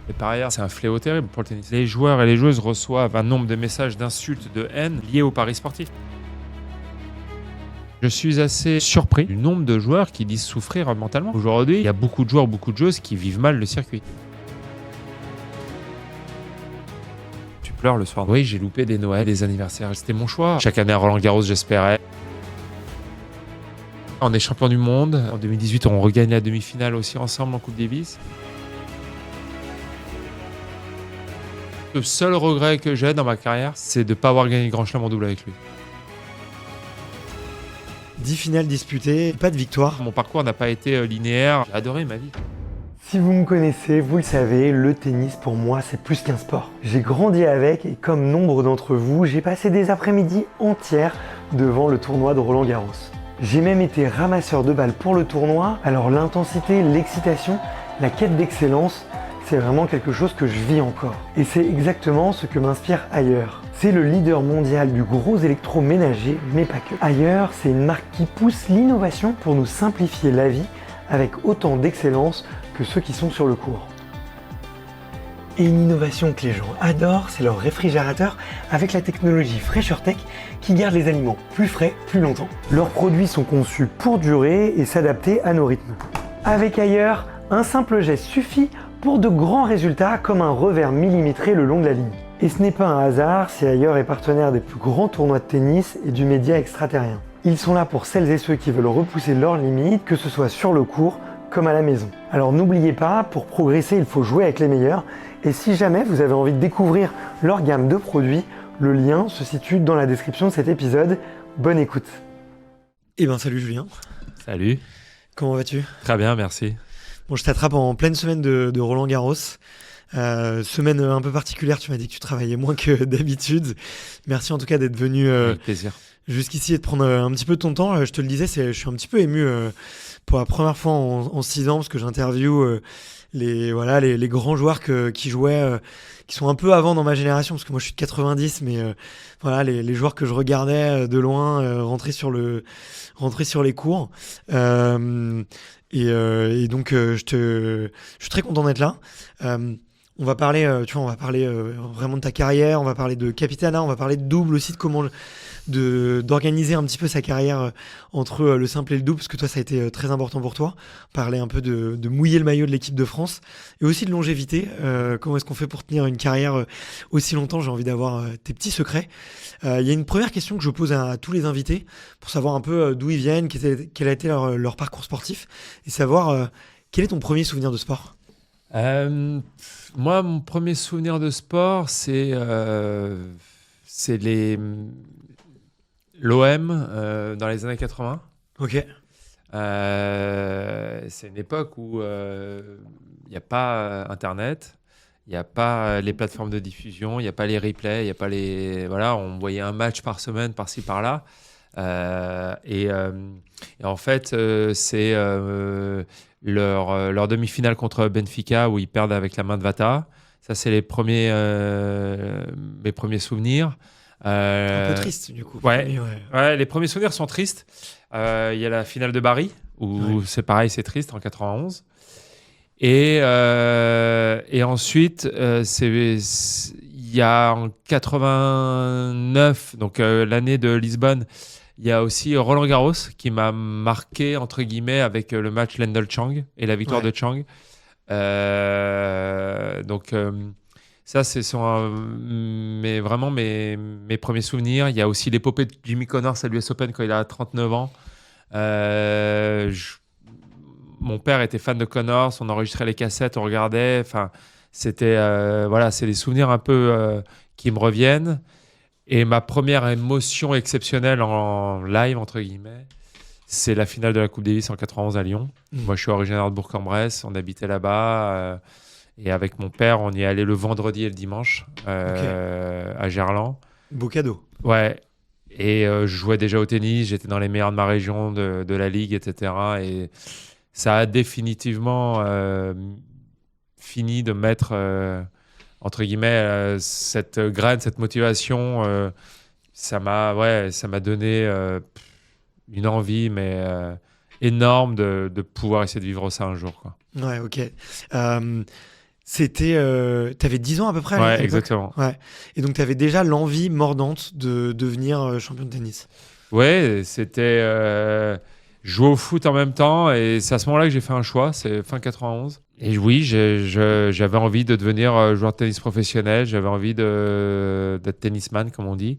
Et par ailleurs, c'est un fléau terrible pour le tennis. Les joueurs et les joueuses reçoivent un nombre de messages d'insultes, de haine liés aux paris sportifs. Je suis assez surpris du nombre de joueurs qui disent souffrir mentalement. Aujourd'hui, il y a beaucoup de joueurs, beaucoup de joueuses qui vivent mal le circuit. Tu pleures le soir. Oui, j'ai loupé des Noëls, des anniversaires. C'était mon choix. Chaque année à Roland-Garros, j'espérais. On est champion du monde. En 2018, on regagne la demi-finale aussi ensemble en Coupe Davis. Le seul regret que j'ai dans ma carrière, c'est de ne pas avoir gagné le Grand Chelem en double avec lui. 10 finales disputées, pas de victoire. Mon parcours n'a pas été linéaire. J'ai adoré ma vie. Si vous me connaissez, vous le savez, le tennis pour moi c'est plus qu'un sport. J'ai grandi avec et comme nombre d'entre vous, j'ai passé des après-midi entières devant le tournoi de Roland-Garros. J'ai même été ramasseur de balles pour le tournoi, alors l'intensité, l'excitation, la quête d'excellence, c'est vraiment quelque chose que je vis encore. Et c'est exactement ce que m'inspire Ailleurs. C'est le leader mondial du gros électroménager, mais pas que. Ailleurs, c'est une marque qui pousse l'innovation pour nous simplifier la vie avec autant d'excellence que ceux qui sont sur le court. Et une innovation que les gens adorent, c'est leur réfrigérateur avec la technologie FresherTech qui garde les aliments plus frais plus longtemps. Leurs produits sont conçus pour durer et s'adapter à nos rythmes. Avec Ailleurs, un simple geste suffit pour de grands résultats comme un revers millimétré le long de la ligne. Et ce n'est pas un hasard si Ailleurs est partenaire des plus grands tournois de tennis et du média extraterrien. Ils sont là pour celles et ceux qui veulent repousser leurs limites, que ce soit sur le court comme à la maison. Alors n'oubliez pas, pour progresser, il faut jouer avec les meilleurs. Et si jamais vous avez envie de découvrir leur gamme de produits, le lien se situe dans la description de cet épisode. Bonne écoute. Eh ben salut Julien. Salut. Comment vas-tu ? Très bien, merci. Bon, je t'attrape en pleine semaine de Roland-Garros. Semaine un peu particulière, tu m'as dit que tu travaillais moins que d'habitude. Merci en tout cas d'être venu Avec plaisir. Jusqu'ici et de prendre un petit peu de ton temps. Je te le disais, je suis un petit peu ému pour la première fois en 6 ans parce que j'interviewe les grands joueurs qui jouaient, qui sont un peu avant dans ma génération parce que moi je suis de 90, mais les joueurs que je regardais de loin rentrer sur les cours. Et donc je suis très content d'être là. On va parler, vraiment de ta carrière, on va parler de Capitana, on va parler de double aussi, de comment d'organiser un petit peu sa carrière entre le simple et le double, parce que toi ça a été très important pour toi. Parler un peu de mouiller le maillot de l'équipe de France et aussi de longévité. Comment est-ce qu'on fait pour tenir une carrière aussi longtemps ? J'ai envie d'avoir tes petits secrets. Il y a une première question que je pose à tous les invités pour savoir un peu d'où ils viennent, quel a été leur parcours sportif et savoir quel est ton premier souvenir de sport ? Moi, mon premier souvenir de sport, c'est l'OM dans les années 80. Ok. C'est une époque où il n'y a pas Internet, il n'y a pas les plateformes de diffusion, il n'y a pas les replays, il n'y a pas les... Voilà, on voyait un match par semaine, par-ci, par-là. Et en fait, c'est leur demi-finale contre Benfica où ils perdent avec la main de Vata. Ça, c'est mes premiers souvenirs. Un peu triste, du coup. Ouais, les premiers souvenirs sont tristes. Il y a la finale de Bari, où c'est pareil, c'est triste, en 91. Et ensuite, il y a en 89, donc l'année de Lisbonne, il y a aussi Roland-Garros qui m'a marqué, entre guillemets, avec le match Lendl-Chang et la victoire de Chang. Ça, ce sont vraiment mes premiers souvenirs. Il y a aussi l'épopée de Jimmy Connors à l'US Open quand il a 39 ans. Mon père était fan de Connors, on enregistrait les cassettes, on regardait. Enfin, c'était, c'est des souvenirs un peu qui me reviennent. Et ma première émotion exceptionnelle en live, entre guillemets, c'est la finale de la Coupe Davis en 91 à Lyon. Moi, je suis originaire de Bourg-en-Bresse, on habitait là-bas. Et avec mon père, on y est allé le vendredi et le dimanche à Gerland. Beau cadeau. Ouais. Et je jouais déjà au tennis, j'étais dans les meilleurs de ma région, de la ligue, etc. Et ça a définitivement fini de mettre, entre guillemets, cette graine, cette motivation. Ça m'a donné une envie, mais énorme de pouvoir essayer de vivre ça un jour, quoi. Ouais, ok. T'avais 10 ans à peu près à Ouais, l'époque. exactement. Ouais. Et donc, t'avais déjà l'envie mordante de devenir champion de tennis. Ouais, c'était jouer au foot en même temps et c'est à ce moment-là que j'ai fait un choix, c'est fin 91. Et oui, j'avais envie de devenir joueur de tennis professionnel, j'avais envie d'être tennisman, comme on dit.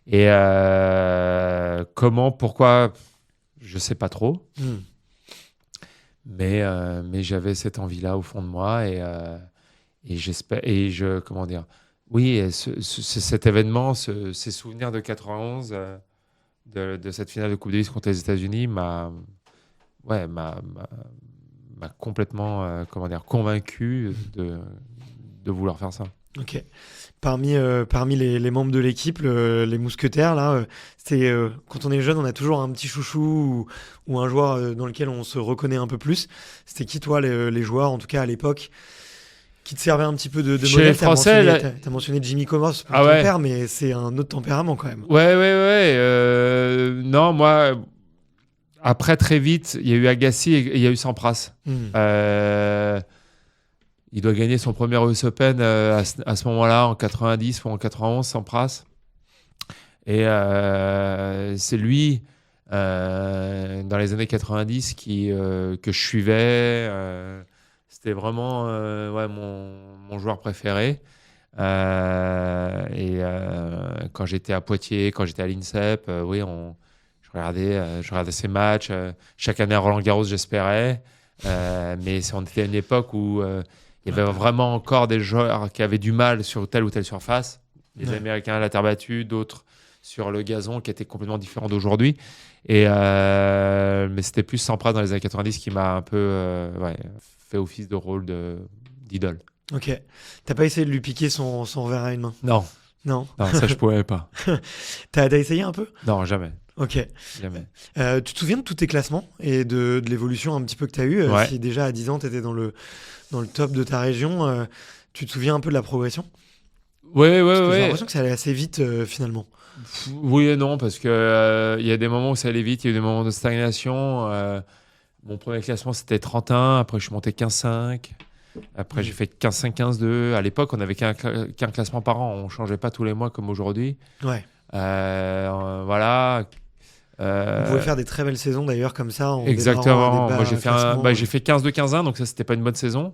Et comment, pourquoi, je sais pas trop, Hmm. mais j'avais cette envie-là au fond de moi et j'espère, et je, comment dire, oui, et cet événement, ces souvenirs de 91. De cette finale de Coupe Davis contre les États-Unis ouais, m'a complètement comment dire, convaincu de vouloir faire ça. Ok. Parmi les membres de l'équipe, les mousquetaires, là, quand on est jeune, on a toujours un petit chouchou ou un joueur dans lequel on se reconnaît un peu plus. C'était qui, toi, les joueurs, en tout cas à l'époque, qui te servaient un petit peu de Chez modèle? les Français, T'as mentionné Jimmy Connors pour ah ton ouais, père, mais c'est un autre tempérament quand même. ouais. Non, moi, après très vite, il y a eu Agassi et il y a eu Sampras. Hmm. Il doit gagner son premier US Open à ce moment-là, en 90 ou en 91, Sampras. Et c'est lui, dans les années 90, que je suivais. C'était vraiment ouais, mon joueur préféré. Quand j'étais à Poitiers, quand j'étais à l'INSEP, oui, je regardais ses matchs. Chaque année à Roland-Garros, j'espérais. Mais on était à une époque où il y avait vraiment encore des joueurs qui avaient du mal sur telle ou telle surface. Les Ouais. Américains à la terre battue, d'autres sur le gazon, qui étaient complètement différents d'aujourd'hui. Mais c'était plus Sampras dans les années 90 qui m'a un peu ouais, fait office de rôle d'idole. Ok. T'as pas essayé de lui piquer son verre à une main? Non, Non. non, ça je pouvais pas. T'as essayé un peu? Non, jamais, Ok. jamais. Tu te souviens de tous tes classements et de l'évolution un petit peu que tu as eue? Ouais. Si déjà à 10 ans, tu étais dans le top de ta région, tu te souviens un peu de la progression? Ouais, Parce que j'ai ouais. l'impression que ça allait assez vite finalement. Oui et non, parce que il y a des moments où ça allait vite, il y a eu des moments de stagnation. Mon premier classement, c'était 31. Après, je suis monté 15-5. Après, j'ai fait 15-5, 15-2. À l'époque, on n'avait qu'un classement par an. On ne changeait pas tous les mois comme aujourd'hui. Ouais. Voilà. On pouvait faire des très belles saisons d'ailleurs comme ça en Exactement. démarrant à Moi, des bas classements. j'ai fait 15-2, 15-1. Donc, ça, c'était pas une bonne saison.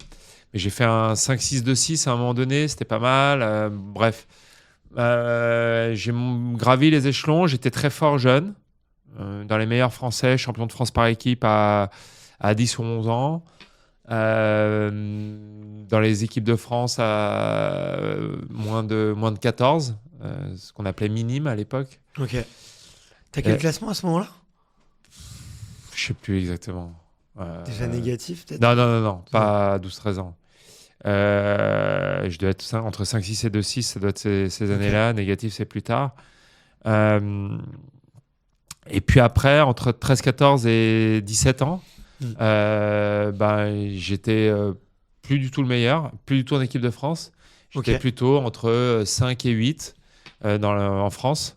Mais j'ai fait un 5-6-2-6 à un moment donné. C'était pas mal. Bref. J'ai gravi les échelons. J'étais très fort jeune. Dans les meilleurs Français, champion de France par équipe à 10 ou 11 ans. Dans les équipes de France à moins de 14, ce qu'on appelait minime à l'époque. Ok. T'as quel classement à ce moment-là? Je sais plus exactement. Déjà négatif peut-être? Non, pas 12-13 ans. Je dois être entre 5-6 et 2-6, ça doit être ces années-là. Négatif, c'est plus tard. Et puis après, entre 13-14 et 17 ans, j'étais plus du tout le meilleur, plus du tout en équipe de France. J'étais plutôt entre 5 et 8 en France,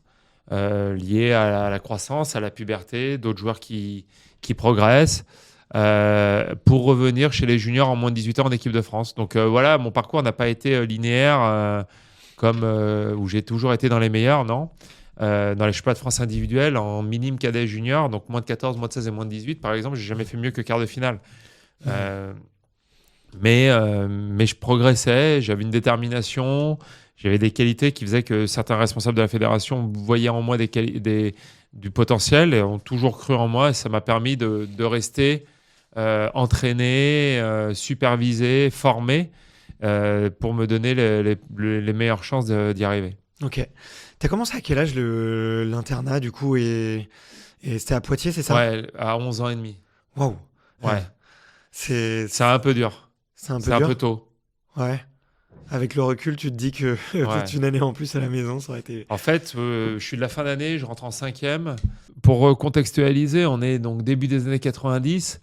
lié à la croissance, à la puberté, d'autres joueurs qui progressent, pour revenir chez les juniors en moins de 18 ans en équipe de France. Donc voilà, mon parcours n'a pas été linéaire, comme où j'ai toujours été dans les meilleurs, non. Dans les championnats de France individuels, en minime cadet junior, donc moins de 14, moins de 16 et moins de 18, par exemple, j'ai jamais fait mieux que quart de finale. Mais je progressais, j'avais une détermination, j'avais des qualités qui faisaient que certains responsables de la fédération voyaient en moi du potentiel et ont toujours cru en moi. Et ça m'a permis de rester entraîné, supervisé, formé pour me donner les meilleures chances d'y arriver. Ok. T'as commencé à quel âge l'internat du coup et c'était à Poitiers, c'est ça? Ouais, à 11 ans et demi. Waouh. Ouais. C'est un peu dur. C'est un peu C'est un dur. peu tôt. Ouais. Avec le recul, tu te dis que peut-être une année en plus à la maison, ça aurait été... En fait, je suis de la fin d'année, je rentre en 5e. Pour contextualiser, on est donc début des années 90.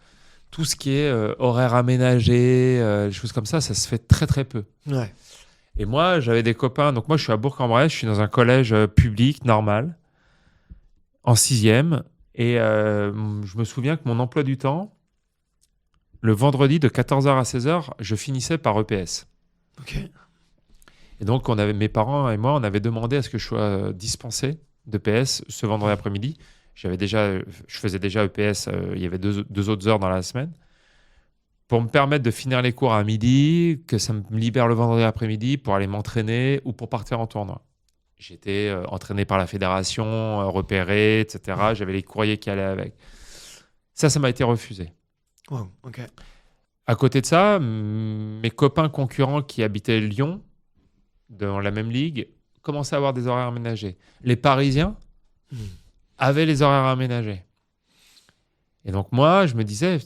Tout ce qui est horaire aménagé, des choses comme ça se fait très très peu. Ouais. Et moi, j'avais des copains. Donc moi, je suis à Bourg-en-Bresse, je suis dans un collège public, normal, en 6e. Et je me souviens que mon emploi du temps, le vendredi de 14h à 16h, je finissais par EPS. Ok. Et donc, mes parents et moi, on avait demandé à ce que je sois dispensé de PS ce vendredi après-midi. Je faisais déjà EPS, il y avait deux autres heures dans la semaine, pour me permettre de finir les cours à midi, que ça me libère le vendredi après-midi pour aller m'entraîner ou pour partir en tournoi. J'étais entraîné par la fédération, repéré, etc. J'avais les courriers qui allaient avec. Ça m'a été refusé. Wow, ok. À côté de ça, mes copains concurrents qui habitaient Lyon, dans la même ligue, commençaient à avoir des horaires aménagés. Les Parisiens avaient les horaires aménagés. Et donc moi, je me disais,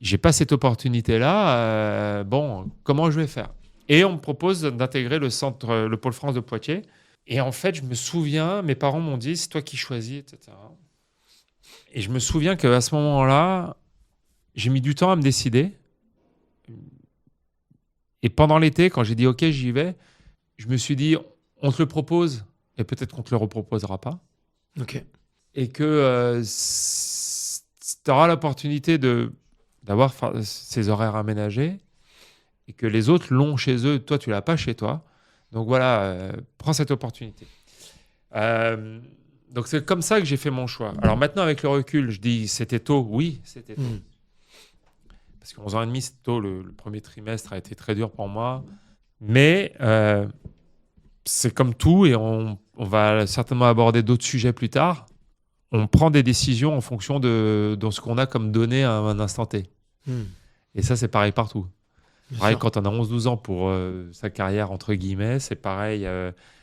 j'ai pas cette opportunité-là. Bon, comment je vais faire? Et on me propose d'intégrer le pôle France de Poitiers. Et en fait, je me souviens, mes parents m'ont dit, c'est toi qui choisis, etc. Et je me souviens qu'à ce moment-là, j'ai mis du temps à me décider. Et pendant l'été, quand j'ai dit OK, j'y vais, je me suis dit, on te le propose et peut-être qu'on te le reproposera pas. Ok. Et que tu auras l'opportunité d'avoir ces horaires aménagés et que les autres l'ont chez eux, toi, tu l'as pas chez toi. Donc voilà, prends cette opportunité. Donc c'est comme ça que j'ai fait mon choix. Alors maintenant, avec le recul, je dis c'était tôt. Oui, c'était tôt. Parce que 11 ans et demi, c'est tôt. Le premier trimestre a été très dur pour moi. Mais c'est comme tout et on va certainement aborder d'autres sujets plus tard. On prend des décisions en fonction de ce qu'on a comme données à un instant T. Et ça, c'est pareil partout. Bien pareil sûr. quand on a 11-12 ans pour sa carrière, entre guillemets. C'est pareil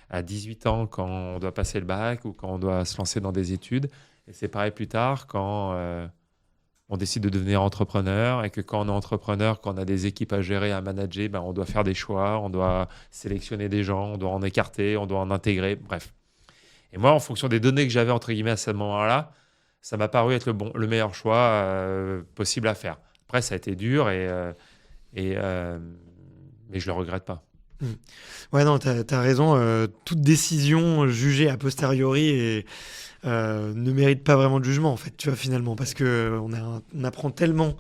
à 18 ans quand on doit passer le bac ou quand on doit se lancer dans des études. Et c'est pareil plus tard quand on décide de devenir entrepreneur et que quand on est entrepreneur, quand on a des équipes à gérer, à manager, ben, on doit faire des choix, on doit sélectionner des gens, on doit en écarter, on doit en intégrer, bref. Et moi, en fonction des données que j'avais, entre guillemets, à ce moment-là, ça m'a paru être le meilleur choix possible à faire. Après, ça a été dur, mais je ne le regrette pas. Ouais, non, t'as raison. Toute décision jugée a posteriori ne mérite pas vraiment de jugement, en fait, tu vois, finalement, parce que on apprend tellement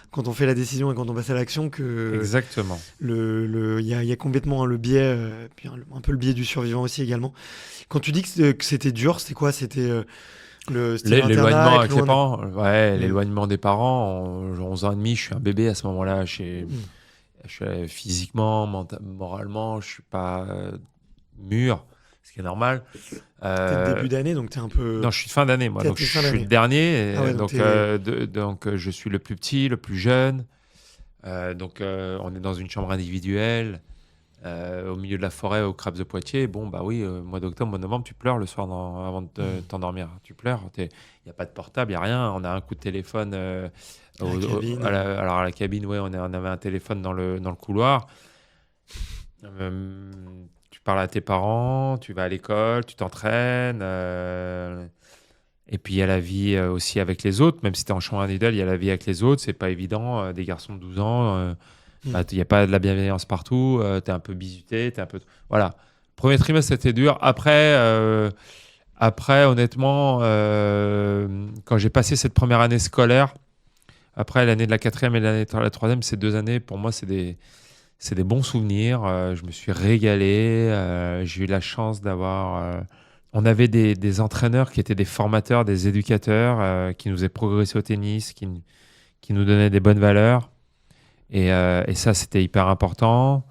quand on fait la décision et quand on passe à l'action que Exactement. il y a complètement le biais, puis un peu le biais du survivant aussi également. Quand tu dis que c'était dur, c'était quoi? C'était L'éloignement avec les loin parents. Ouais, l'éloignement des parents. 11 ans et demi, je suis un bébé à ce moment-là. Je suis physiquement, moralement, je suis pas mûr, ce qui est normal. T'es début d'année, donc t'es un peu... Non, je suis fin d'année, moi. Donc, je suis le dernier. Ah ouais, donc, je suis le plus petit, le plus jeune. On est dans une chambre individuelle, au milieu de la forêt, au Crabes de Poitiers. Bon, bah oui, mois d'octobre, mois de novembre, tu pleures le soir avant de t'endormir. Tu pleures. Il n'y a pas de portable, il n'y a rien. On a un coup de téléphone. Alors, à la cabine, ouais, on avait un téléphone dans le couloir. Tu parles à tes parents, tu vas à l'école, tu t'entraînes. Et puis, il y a la vie aussi avec les autres. Même si tu es en chambre individuelle, il y a la vie avec les autres. C'est pas évident. Des garçons de 12 ans, il n'y a pas de la bienveillance partout. Tu es un peu bisuté. Voilà. Premier trimestre, c'était dur. Après, honnêtement, quand j'ai passé cette première année scolaire, après l'année de la quatrième et l'année de la troisième, ces 2 années, pour moi, c'est des bons souvenirs. Je me suis régalé. J'ai eu la chance d'avoir... on avait des entraîneurs qui étaient des formateurs, des éducateurs qui nous faisaient progresser au tennis, qui nous donnaient des bonnes valeurs. Et ça, c'était hyper important.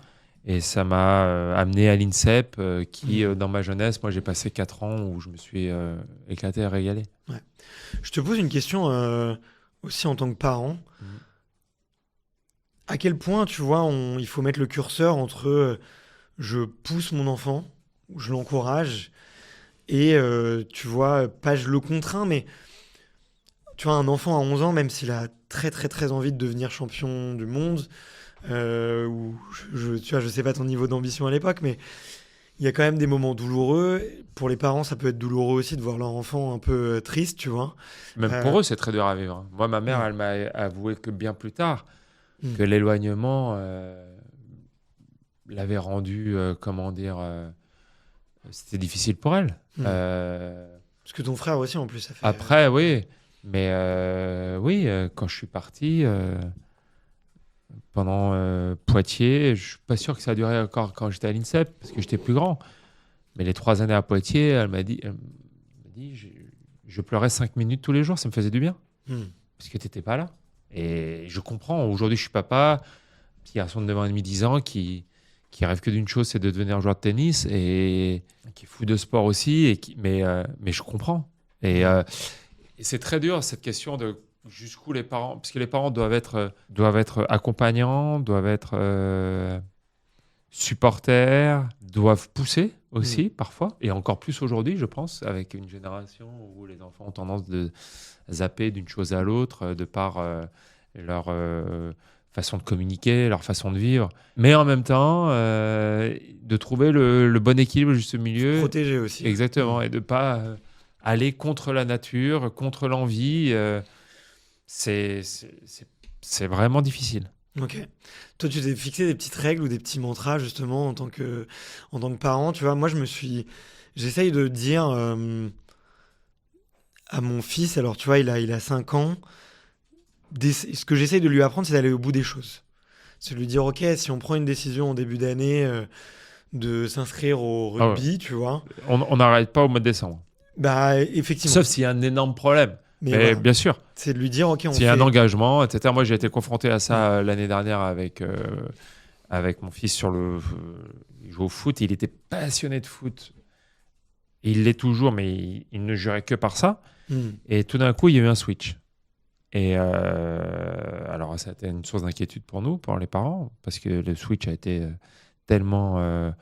Et ça m'a amené à l'INSEP, dans ma jeunesse, moi, j'ai passé 4 ans où je me suis éclaté et régalé. Ouais. Je te pose une question aussi en tant que parent. À quel point, tu vois, il faut mettre le curseur entre je pousse mon enfant, je l'encourage, et tu vois, pas je le contrains, mais tu vois, un enfant à 11 ans, même s'il a très très très envie de devenir champion du monde, ou tu vois, je sais pas ton niveau d'ambition à l'époque, mais il y a quand même des moments douloureux. Pour les parents, ça peut être douloureux aussi de voir leur enfant un peu triste, tu vois. Même pour eux, c'est très dur à vivre. Moi, ma mère, elle m'a avoué que bien plus tard, que l'éloignement l'avait rendu, c'était difficile pour elle. Parce que ton frère aussi, en plus, ça fait... Après, oui. Mais quand je suis parti, pendant Poitiers. Je suis pas sûr que ça a duré encore quand j'étais à l'INSEP, parce que j'étais plus grand. Mais les 3 années à Poitiers, elle m'a dit je pleurais 5 minutes tous les jours, ça me faisait du bien, parce que tu n'étais pas là. Et je comprends, aujourd'hui je suis papa, petit garçon de 9 ans et demi, 10 ans, qui rêve que d'une chose, c'est de devenir joueur de tennis, et qui est fou de sport aussi, mais je comprends. Et c'est très dur, cette question de jusqu'où les parents, parce que les parents doivent être accompagnants, doivent être supporters, doivent pousser aussi parfois, et encore plus aujourd'hui, je pense, avec une génération où les enfants ont tendance de zapper d'une chose à l'autre de par leur façon de communiquer, leur façon de vivre. Mais en même temps, de trouver le bon équilibre, le juste milieu. Protéger aussi. Exactement, et de ne pas aller contre la nature, contre l'envie. C'est vraiment difficile. Ok. Toi, tu t'es fixé des petites règles ou des petits mantras, justement, en tant que parent. Tu vois, moi, j'essaye de dire à mon fils, alors tu vois, il a 5 ans, ce que j'essaye de lui apprendre, c'est d'aller au bout des choses. C'est de lui dire, ok, si on prend une décision en début d'année de s'inscrire au rugby, tu vois. On n'arrête pas au mois de décembre. Bah, effectivement. Sauf s'il y a un énorme problème. Mais voilà. bien sûr. C'est de lui dire, ok, s'il y a un engagement, etc. Moi, j'ai été confronté à ça l'année dernière avec mon fils il joue au foot. Il était passionné de foot. Il l'est toujours, mais il ne jurait que par ça. Et tout d'un coup, il y a eu un switch. Et alors, ça a été une source d'inquiétude pour nous, pour les parents, parce que le switch a été tellement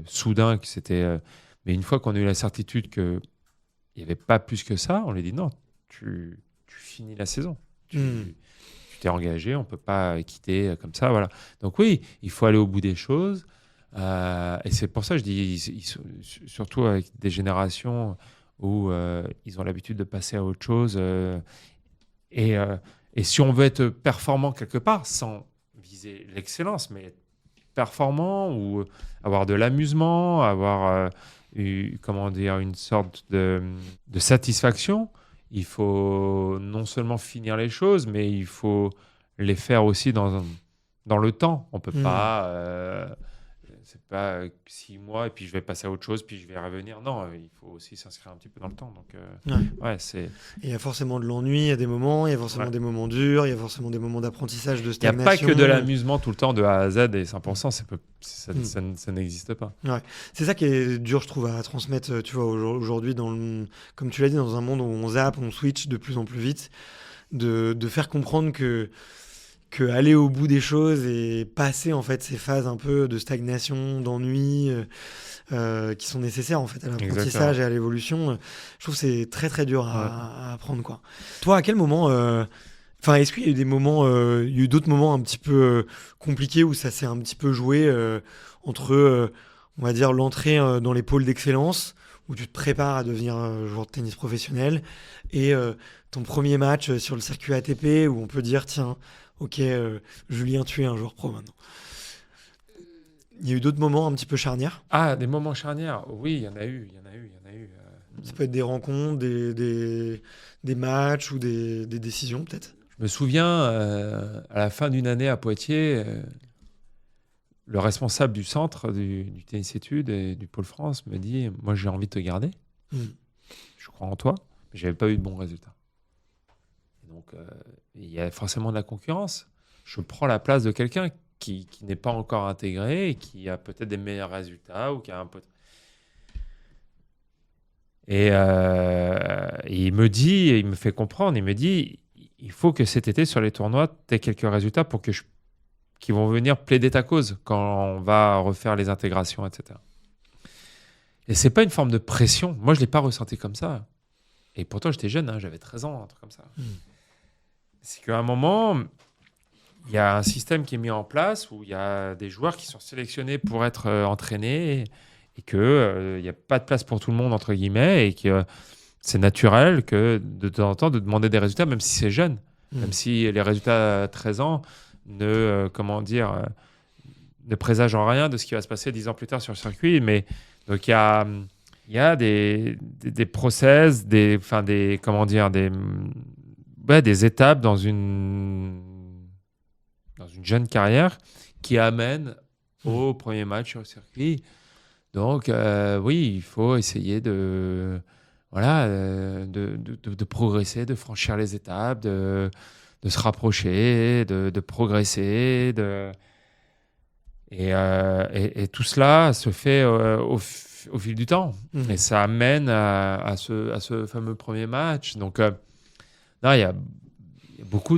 soudain que c'était... mais une fois qu'on a eu la certitude qu'il n'y avait pas plus que ça, on lui dit non, tu finis la saison. Tu t'es engagé, on ne peut pas quitter comme ça. Voilà. Donc oui, il faut aller au bout des choses. Et c'est pour ça que je dis, surtout avec des générations où ils ont l'habitude de passer à autre chose. Et si on veut être performant quelque part, sans viser l'excellence, mais être performant ou avoir de l'amusement, avoir une sorte de satisfaction, il faut non seulement finir les choses, mais il faut les faire aussi dans le temps. On peut pas... c'est pas 6 mois et puis je vais passer à autre chose, puis je vais revenir. Non, il faut aussi s'inscrire un petit peu dans le temps. Donc, il y a forcément de l'ennui, il y a des moments, il y a forcément des moments durs, il y a forcément des moments d'apprentissage, de stagnation. Il n'y a pas que de l'amusement tout le temps de A à Z et 100%, ça n'existe pas. Ouais. C'est ça qui est dur, je trouve, à transmettre, tu vois, aujourd'hui, comme tu l'as dit, dans un monde où on zappe, on switch de plus en plus vite, de faire comprendre que aller au bout des choses et passer en fait ces phases un peu de stagnation, d'ennui qui sont nécessaires en fait à l'apprentissage et à l'évolution, je trouve que c'est très très dur à apprendre, quoi. Toi, à quel moment est-ce qu'il y a eu des moments, il y a eu d'autres moments un petit peu compliqués où ça s'est un petit peu joué entre, on va dire, l'entrée dans les pôles d'excellence, où tu te prépares à devenir joueur de tennis professionnel, et ton premier match sur le circuit ATP, où on peut dire, tiens, ok, Julien, tu es un joueur pro maintenant. Il y a eu d'autres moments un petit peu charnières? Ah, des moments charnières? Oui, il y en a eu. Ça peut être des rencontres, des matchs ou des décisions, peut-être? Je me souviens, à la fin d'une année à Poitiers, le responsable du centre du tennis études et du pôle France me dit « Moi, j'ai envie de te garder. Je crois en toi. » Mais je n'avais pas eu de bons résultats. Donc, il y a forcément de la concurrence. Je prends la place de quelqu'un qui n'est pas encore intégré et qui a peut-être des meilleurs résultats ou qui a un peu... Et il me fait comprendre, il me dit, il faut que cet été, sur les tournois, tu aies quelques résultats pour qui vont venir plaider ta cause quand on va refaire les intégrations, etc. Et c'est pas une forme de pression. Moi, je ne l'ai pas ressenti comme ça. Et pourtant, j'étais jeune, j'avais 13 ans, un truc comme ça. C'est qu'à un moment, il y a un système qui est mis en place où il y a des joueurs qui sont sélectionnés pour être entraînés et qu'il n'y a pas de place pour tout le monde, entre guillemets, et que c'est naturel que de temps en temps de demander des résultats, même si c'est jeune, même si les résultats à 13 ans ne présagent en rien de ce qui va se passer 10 ans plus tard sur le circuit. Mais donc il y a des process, des étapes dans dans une jeune carrière qui amène au premier match sur le circuit. Donc, oui, il faut essayer de progresser, de franchir les étapes, de se rapprocher, de progresser. Et tout cela se fait au fil du temps. Et ça amène à ce fameux premier match. Donc, non, il y a beaucoup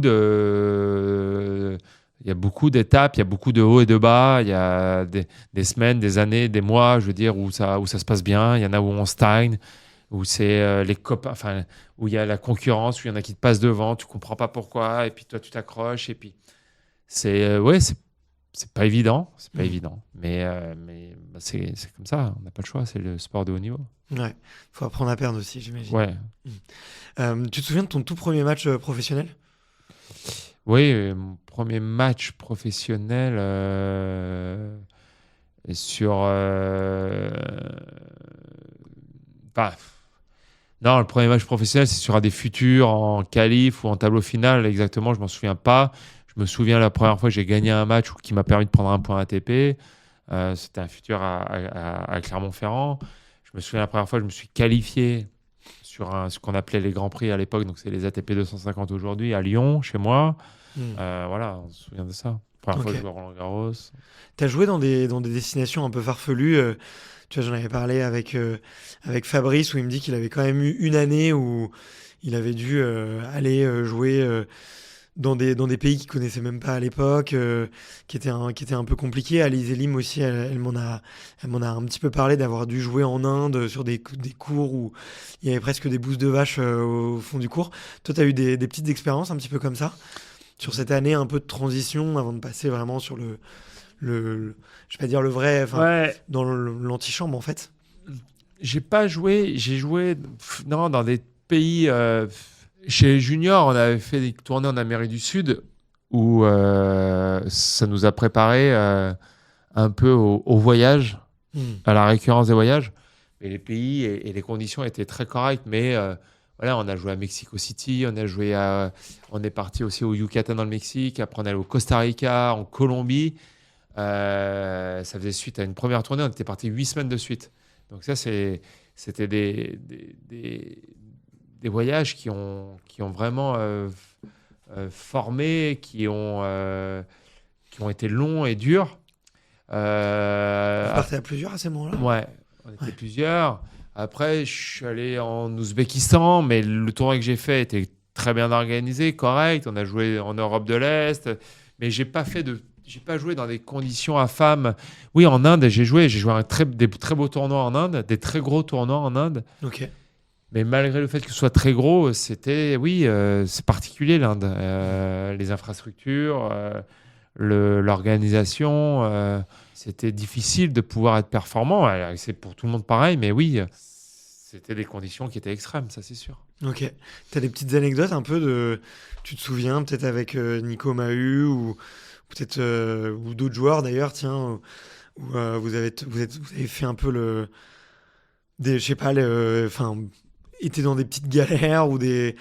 il y a beaucoup d'étapes, il y a beaucoup de hauts et de bas, il y a des semaines, des années, des mois, je veux dire, où ça se passe bien. Il y en a où on stagne, où c'est les copains, enfin, où il y a la concurrence, où il y en a qui te passent devant, tu comprends pas pourquoi, et puis toi, tu t'accroches, et puis c'est pas évident, mais bah, c'est comme ça, on n'a pas le choix, c'est le sport de haut niveau. Ouais, faut apprendre à perdre aussi, j'imagine. Ouais. Tu te souviens de ton tout premier match professionnel? Oui, mon premier match professionnel sur. Enfin, non, le premier match professionnel, c'est sur un des futurs en qualif ou en tableau final. Exactement, je m'en souviens pas. Je me souviens la première fois que j'ai gagné un match qui m'a permis de prendre un point ATP. C'était un futur à Clermont-Ferrand. Je me souviens la première fois que je me suis qualifié sur ce qu'on appelait les Grands Prix à l'époque, donc c'est les ATP 250 aujourd'hui, à Lyon, chez moi. Voilà, on se souvient de ça. Première fois que je joue à Roland-Garros. Tu as joué dans des destinations un peu farfelues. Tu vois, j'en avais parlé avec Fabrice, où il me dit qu'il avait quand même eu une année où il avait dû aller jouer dans des pays qu'il connaissait même pas à l'époque, qui étaient un peu compliqués. Alice Elim aussi, elle m'en a un petit peu parlé d'avoir dû jouer en Inde sur des cours où il y avait presque des bousses de vache au fond du cours. Toi, tu as eu des petites expériences un petit peu comme ça, sur cette année un peu de transition avant de passer vraiment sur je vais pas dire le vrai, dans l'antichambre en fait. J'ai pas joué, j'ai joué non, dans des pays. Chez les juniors, on avait fait des tournées en Amérique du Sud où ça nous a préparé un peu au voyage, à la récurrence des voyages. Et les pays et les conditions étaient très correctes, mais voilà, on a joué à Mexico City, on est parti aussi au Yucatan dans le Mexique, après on est allé au Costa Rica, en Colombie. Ça faisait suite à une première tournée, on était parti 8 semaines de suite. Donc ça, c'était des voyages qui ont vraiment formé, qui ont été longs et durs. Vous partez à plusieurs à ces moments-là? Ouais, on était plusieurs. Après, je suis allé en Ouzbékistan, mais le tournoi que j'ai fait était très bien organisé, correct. On a joué en Europe de l'Est, mais j'ai pas joué dans des conditions infâmes. Oui, en Inde, j'ai joué des très beaux tournois en Inde, des très gros tournois en Inde. Ok. Mais malgré le fait que ce soit très gros, c'est particulier l'Inde. Les infrastructures, l'organisation, c'était difficile de pouvoir être performant. C'est pour tout le monde pareil, mais oui, c'était des conditions qui étaient extrêmes, ça c'est sûr. Ok. Tu as des petites anecdotes un peu tu te souviens peut-être avec Nico Mahut ou peut-être ou d'autres joueurs d'ailleurs, tiens, où vous avez fait un peu je sais pas, été dans des petites galères ou des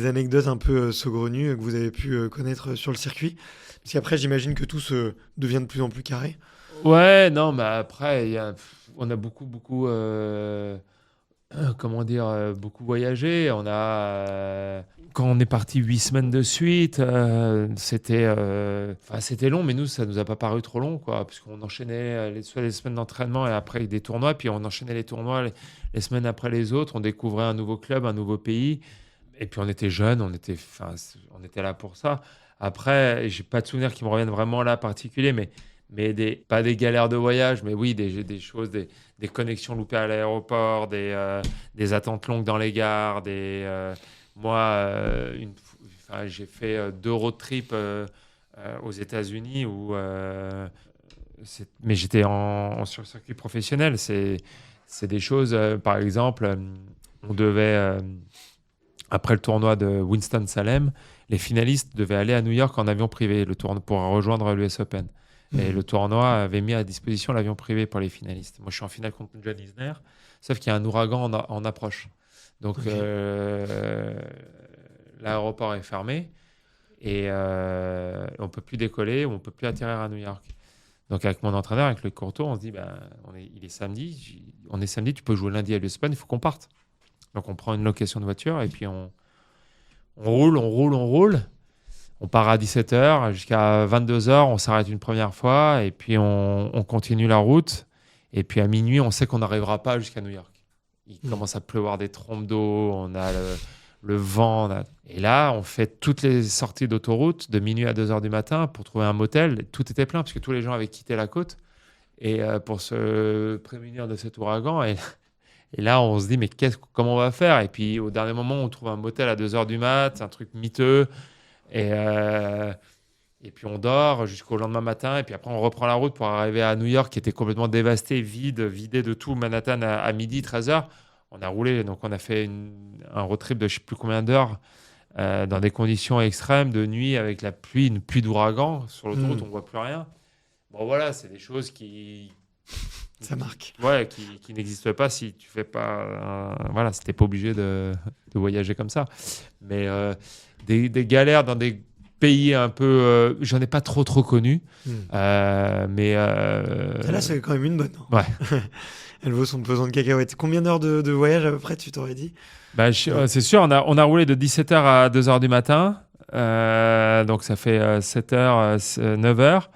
anecdotes un peu saugrenues que vous avez pu connaître sur le circuit. Parce qu'après, j'imagine que tout se devient de plus en plus carré. Ouais, non, mais après, on a beaucoup, comment dire, beaucoup voyagé. Quand on est parti 8 semaines de suite, c'était long, mais nous, ça nous a pas paru trop long, quoi, puisqu'on enchaînait soit les semaines d'entraînement et après des tournois, puis on enchaînait les tournois les semaines après les autres. On découvrait un nouveau club, un nouveau pays, et puis on était jeunes, on était là pour ça. Après, j'ai pas de souvenirs qui me reviennent vraiment là particulier, mais pas des galères de voyage, mais oui, des choses, des connexions loupées à l'aéroport, des attentes longues dans les gares, moi, j'ai fait 2 road trips aux États-Unis mais j'étais sur le circuit professionnel. C'est des choses, par exemple, on devait, après le tournoi de Winston-Salem, les finalistes devaient aller à New York en avion privé pour rejoindre l'US Open. Et le tournoi avait mis à disposition l'avion privé pour les finalistes. Moi, je suis en finale contre John Isner, sauf qu'il y a un ouragan en approche. Donc, l'aéroport est fermé. et on ne peut plus décoller, on ne peut plus atterrir à New York. Donc avec mon entraîneur, avec le Courtois, on se dit, il est samedi, on est samedi, tu peux jouer lundi à l'US Open, il faut qu'on parte. Donc on prend une location de voiture et puis on roule. On part à 17h jusqu'à 22h, on s'arrête une première fois et puis on continue la route. Et puis à minuit, on sait qu'on n'arrivera pas jusqu'à New York. Il commence à pleuvoir des trompes d'eau, on a le vent. Et là, on fait toutes les sorties d'autoroute de minuit à 2h du matin pour trouver un motel. Tout était plein parce que tous les gens avaient quitté la côte et pour se prémunir de cet ouragan. Et là, on se dit, mais comment on va faire? Et puis au dernier moment, on trouve un motel à 2h du mat, un truc miteux. Et puis on dort jusqu'au lendemain matin. Et puis après, on reprend la route pour arriver à New York, qui était complètement dévasté, vidé de tout. Manhattan à midi, 13h. On a roulé, donc on a fait un road trip de je ne sais plus combien d'heures dans des conditions extrêmes, de nuit, avec la pluie, une pluie d'ouragan. Sur l'autoroute, on ne voit plus rien. Bon, voilà, c'est des choses qui... Ça marque. Ouais, qui n'existent pas si tu fais pas... voilà, si tu n'es pas obligé de voyager comme ça. Mais... Des galères dans des pays un peu... j'en ai pas trop connu. Mais... Celle-là, c'est quand même une bonne. Ouais. Elle vaut son pesant de cacahuètes. Combien d'heures de voyage à peu près, tu t'aurais dit? C'est sûr, on a roulé de 17h à 2h du matin. Donc ça fait 7h, 9h.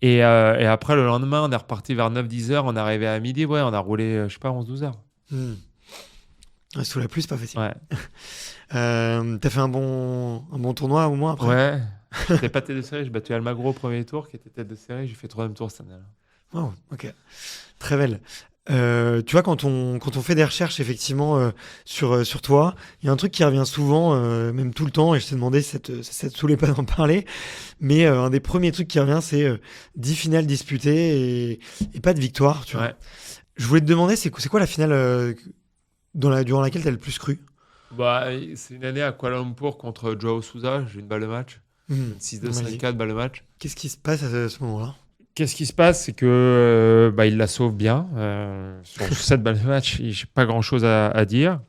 Et après, le lendemain, on est reparti vers 9-10h. On est arrivé à midi. Ouais, on a roulé, je sais pas, 11-12 heures. Sous la pluie, c'est pas facile. Ouais. T'as fait un bon tournoi au moins après? Ouais. J'étais pas tête de série. J'ai battu Almagro au premier tour, qui était tête de série. J'ai fait 3e tour cette année-là. Wow, ok. Très belle. Tu vois, quand on fait des recherches effectivement sur toi, il y a un truc qui revient souvent, même tout le temps, et je t'ai demandé si ça te saoulait pas d'en parler, mais un des premiers trucs qui revient, c'est 10 finales disputées et pas de victoire. Tu vois. Ouais. Je voulais te demander, c'est quoi la finale durant laquelle tu as le plus cru? C'est une année à Kuala Lumpur contre Joao Sousa. J'ai une balle de match. 6-2, 5-4, balle de match. Qu'est-ce qui se passe à ce moment-là? Qu'est-ce qui se passe? C'est que il la sauve bien. Sur cette balle de match, j'ai pas grand-chose à dire.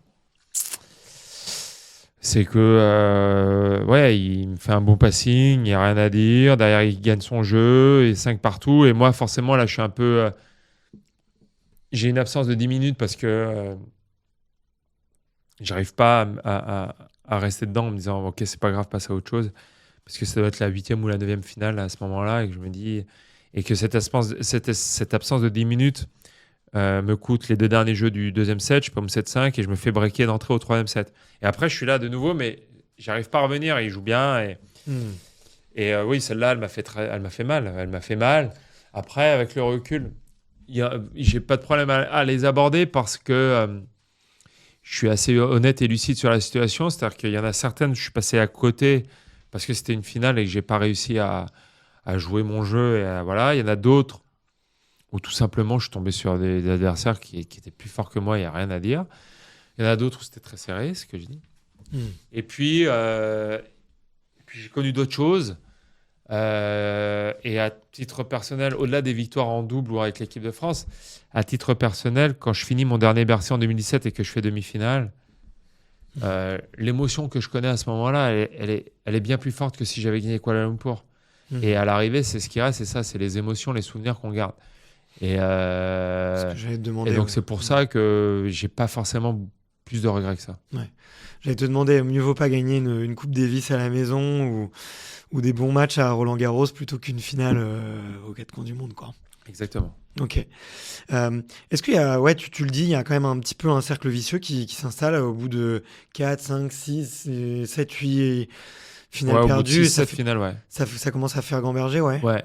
C'est que il me fait un bon passing, il n'y a rien à dire. Derrière, il gagne son jeu et 5 partout. Et moi, forcément, là, je suis un peu... j'ai une absence de 10 minutes parce que j'arrive pas à rester dedans en me disant ok, c'est pas grave, passe à autre chose. Parce que ça doit être la 8e ou la 9e finale à ce moment-là. Et que je me dis... Et que cette absence de 10 minutes me coûte les 2 derniers jeux du 2e set. Je peux me 7-5 et je me fais breaker d'entrée au 3e set. Et après, je suis là de nouveau, mais j'arrive pas à revenir. Il joue bien. Oui, celle-là, elle m'a fait mal. Elle m'a fait mal. Après, avec le recul, j'ai pas de problème à les aborder parce que je suis assez honnête et lucide sur la situation. C'est-à-dire qu'il y en a certaines, je suis passé à côté parce que c'était une finale et que j'ai pas réussi à jouer mon jeu. Et voilà. Il y en a d'autres où tout simplement je suis tombé sur des adversaires qui étaient plus forts que moi, il n'y a rien à dire. Il y en a d'autres où c'était très serré, ce que je dis. Et puis j'ai connu d'autres choses. Et à titre personnel, au-delà des victoires en double ou avec l'équipe de France, à titre personnel, quand je finis mon dernier Bercy en 2017 et que je fais demi-finale, l'émotion que je connais à ce moment-là, elle est bien plus forte que si j'avais gagné Kuala Lumpur. Et à l'arrivée, c'est ce qui reste, c'est ça, c'est les émotions, les souvenirs qu'on garde. Et, ce que j'allais te demander, et donc c'est pour ça que j'ai pas forcément plus de regrets que ça. Ouais. J'allais te demander, mieux vaut pas gagner une Coupe Davis à la maison ou des bons matchs à Roland-Garros plutôt qu'une finale aux 4 coins du monde, quoi. Exactement. Ok. Est-ce qu'il y a, tu le dis, il y a quand même un petit peu un cercle vicieux qui s'installe au bout de 4, 5, 6, 7, 8 finales perdues. 7 finales, ouais. Ça commence à faire gamberger, ouais. Ouais.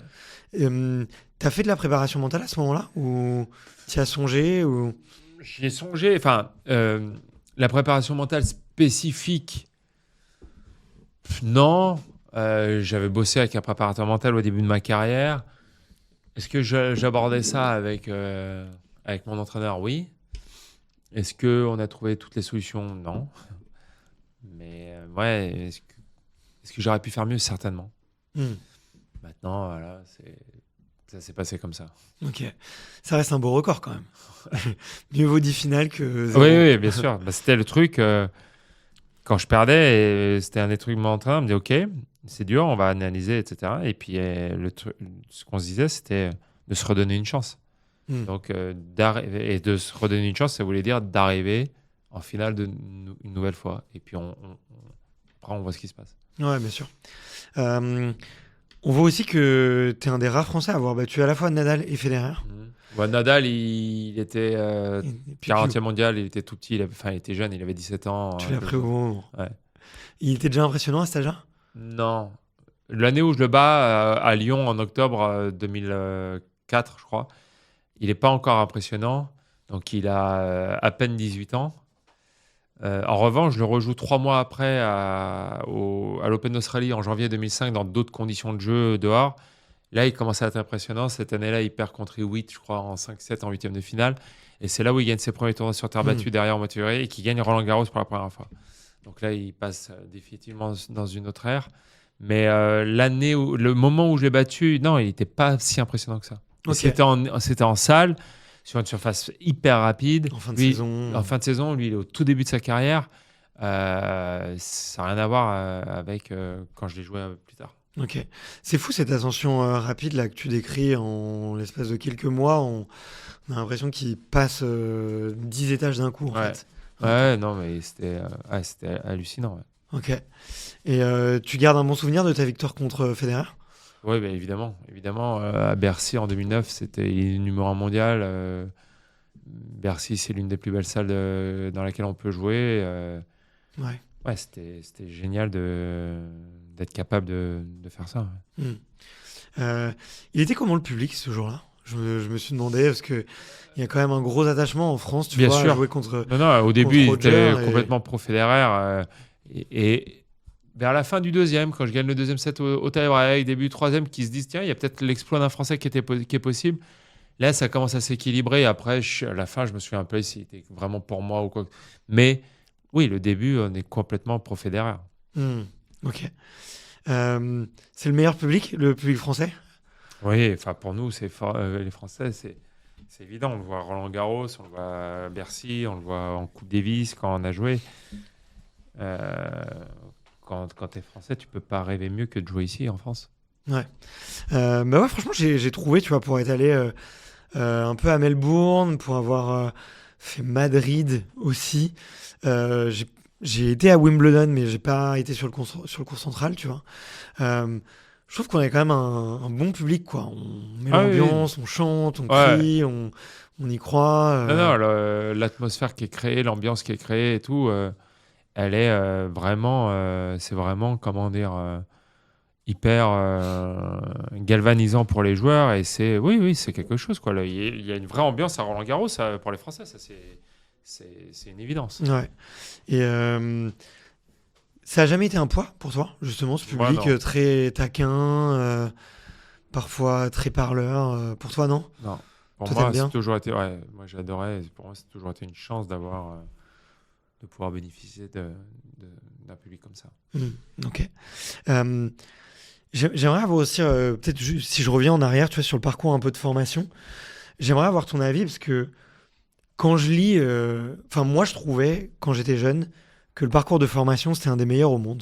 T'as fait de la préparation mentale à ce moment-là ou t'y as songé ou... J'y ai songé. Enfin, la préparation mentale spécifique, non. J'avais bossé avec un préparateur mental au début de ma carrière. Est-ce que j'abordais ça avec mon entraîneur? Oui. Est-ce qu'on a trouvé toutes les solutions? Non. Mais ouais, est-ce que j'aurais pu faire mieux? Certainement. Maintenant, voilà, ça s'est passé comme ça. Ok. Ça reste un beau record quand même. Mieux vaut 10 finales que 0. Oui, bien sûr. C'était le truc, quand je perdais, et c'était un des trucs de mon entraîneur, il me dit ok, c'est dur, on va analyser, etc. Et puis, ce qu'on se disait, c'était de se redonner une chance. Donc, et de se redonner une chance, ça voulait dire d'arriver en finale une nouvelle fois. Et puis, après, on voit ce qui se passe. Ouais, bien sûr. On voit aussi que tu es un des rares Français à avoir battu à la fois Nadal et Federer. Nadal, il était Et puis 40e mondial, il était tout petit, il était jeune, il avait 17 ans. tu l'as pris au bon moment. Ouais. Il était déjà impressionnant à cet âge-là? Non. L'année où je le bats à Lyon en octobre 2004, je crois, il n'est pas encore impressionnant. Donc, il a à peine 18 ans. En revanche, je le rejoue 3 mois après à l'Open d'Australie en janvier 2005 dans d'autres conditions de jeu dehors. Là, il commence à être impressionnant. Cette année-là, il perd contre Hewitt, je crois, en 5-7 en huitième de finale. Et c'est là où il gagne ses premiers tournois sur terre battue derrière au février et qui gagne Roland-Garros pour la première fois. Donc là, il passe définitivement dans une autre ère. Mais le moment où je l'ai battu, non, il n'était pas si impressionnant que ça. Okay. C'était en salle, sur une surface hyper rapide. En fin de saison. En fin de saison, lui, il est au tout début de sa carrière. Ça n'a rien à voir avec quand je l'ai joué plus tard. Ok. C'est fou cette ascension rapide là, que tu décris en l'espace de quelques mois. On a l'impression qu'il passe 10 étages d'un coup en fait. Ouais, non, mais c'était hallucinant. Ouais. Ok. Et tu gardes un bon souvenir de ta victoire contre Federer? Oui, bah, évidemment. À Bercy en 2009, c'était numéro 1 mondial. Bercy, c'est l'une des plus belles salles dans laquelle on peut jouer. Ouais, c'était génial d'être capable de faire ça. Ouais. Il était comment le public ce jour-là? Je me suis demandé, parce qu'il y a quand même un gros attachement en France, tu vois, à jouer contre. Non, au début, il était complètement pro-Federer. Et vers la fin du deuxième, quand je gagne le deuxième set au tie-break, début du troisième, qui se disent tiens, il y a peut-être l'exploit d'un Français qui est possible. Là, ça commence à s'équilibrer. Après, à la fin, je me souviens un peu s'il était vraiment pour moi ou quoi. Mais oui, le début, on est complètement pro-Federer. Ok. C'est le meilleur public, le public français? Oui, enfin pour nous, les Français, c'est évident. On le voit à Roland-Garros, on le voit à Bercy, on le voit en Coupe Davis quand on a joué. Quand tu es français, tu peux pas rêver mieux que de jouer ici en France. Ouais. Bah ouais, franchement, j'ai trouvé, tu vois, pour être allé un peu à Melbourne, pour avoir fait Madrid aussi. J'ai été à Wimbledon, mais j'ai pas été sur le court central, tu vois. Je trouve qu'on a quand même un bon public, quoi. On met l'ambiance, on chante, on crie, on y croit. Non, l'atmosphère qui est créée, l'ambiance qui est créée et tout, elle est vraiment, c'est vraiment, comment dire, hyper galvanisant pour les joueurs. Et c'est quelque chose, quoi. Il y a une vraie ambiance à Roland-Garros pour les Français, ça c'est une évidence. Ouais. Et ça a jamais été un poids pour toi, justement, ce public très taquin, parfois très parleur. Pour toi, non? Non. Pour moi, c'est toujours été. Ouais, moi, j'adorais. Pour moi, c'est toujours été une chance de pouvoir bénéficier d'un public comme ça. Ok. J'aimerais avoir aussi, peut-être si je reviens en arrière, tu vois, sur le parcours un peu de formation, j'aimerais avoir ton avis parce que quand je lis, moi, je trouvais quand j'étais jeune que le parcours de formation, c'était un des meilleurs au monde.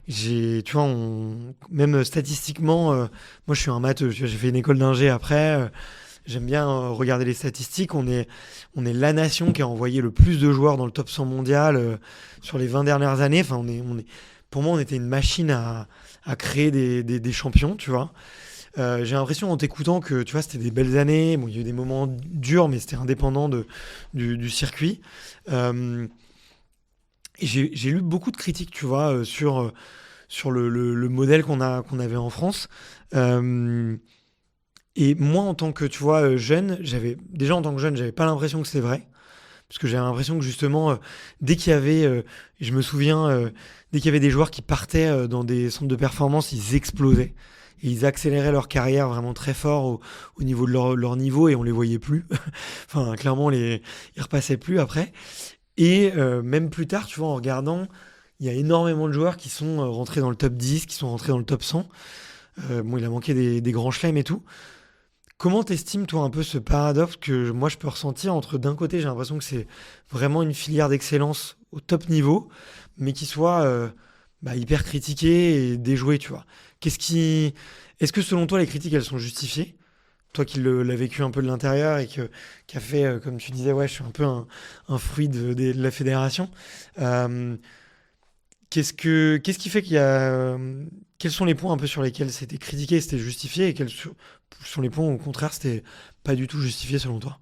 Tu vois, même statistiquement, moi je suis un matheux, j'ai fait une école d'ingé après, j'aime bien regarder les statistiques, on est la nation qui a envoyé le plus de joueurs dans le top 100 mondial sur les 20 dernières années. Enfin, pour moi, on était une machine à créer des champions, tu vois. J'ai l'impression en t'écoutant que tu vois, c'était des belles années. Bon, il y a eu des moments durs, mais c'était indépendant du circuit. Et j'ai lu beaucoup de critiques, tu vois, sur le modèle qu'on avait en France. Et moi, en tant que, tu vois, jeune, j'avais pas l'impression que c'était vrai. Parce que j'avais l'impression que justement, dès qu'il y avait, je me souviens, dès qu'il y avait des joueurs qui partaient dans des centres de performance, ils explosaient. Et ils accéléraient leur carrière vraiment très fort au niveau de leur niveau et on les voyait plus. Enfin, clairement, ils repassaient plus après. Et même plus tard, tu vois, en regardant, il y a énormément de joueurs qui sont rentrés dans le top 10, qui sont rentrés dans le top 100. Il a manqué des grands chelems et tout. Comment t'estimes, toi, un peu ce paradoxe que moi, je peux ressentir entre, d'un côté, j'ai l'impression que c'est vraiment une filière d'excellence au top niveau, mais qui soit hyper critiqué et déjoué, tu vois. Est-ce que selon toi, les critiques, elles sont justifiées? Toi qui l'as vécu un peu de l'intérieur et qui a fait, comme tu disais, ouais, je suis un peu un fruit de la fédération. Euh, qu'est-ce qui fait qu'il y a. Quels sont les points un peu sur lesquels c'était critiqué, c'était justifié, et sont les points où, au contraire, c'était pas du tout justifié selon toi?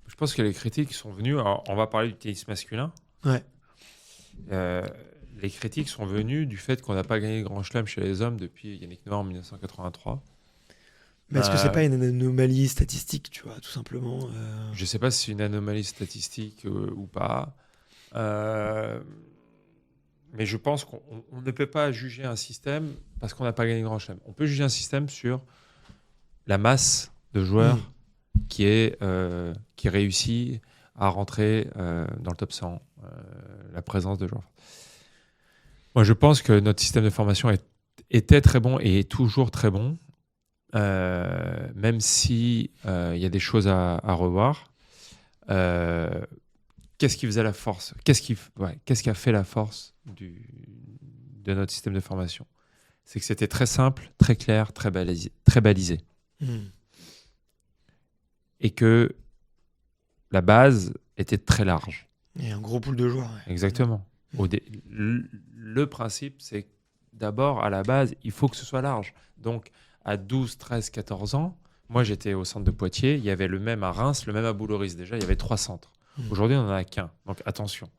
Je pense que les critiques sont venues. Alors, on va parler du tennis masculin. Ouais. Euh, les critiques sont venues du fait qu'on n'a pas gagné le Grand Chelem chez les hommes depuis Yannick Noah en 1983. Mais est-ce que c'est pas une anomalie statistique, tu vois, tout simplement Je ne sais pas si c'est une anomalie statistique ou pas. Euh, mais je pense qu'on ne peut pas juger un système parce qu'on n'a pas gagné le Grand Chelem. On peut juger un système sur la masse de joueurs qui réussit à rentrer dans le top 100, la présence de joueurs. Moi, je pense que notre système de formation était très bon et est toujours très bon, même si il y a des choses à revoir. Qu'est-ce qui faisait la force? Qu'est-ce qui a fait la force de notre système de formation? C'est que c'était très simple, très clair, très balisé. Très balisé. Et que la base était très large. Et un gros pool de joueurs. Ouais. Exactement. Le principe, c'est que d'abord, à la base, il faut que ce soit large. Donc, à 12, 13, 14 ans, moi, j'étais au centre de Poitiers. Il y avait le même à Reims, le même à Bouloris. Déjà, il y avait 3 centres. Aujourd'hui, on n'en a qu'un. Donc, attention.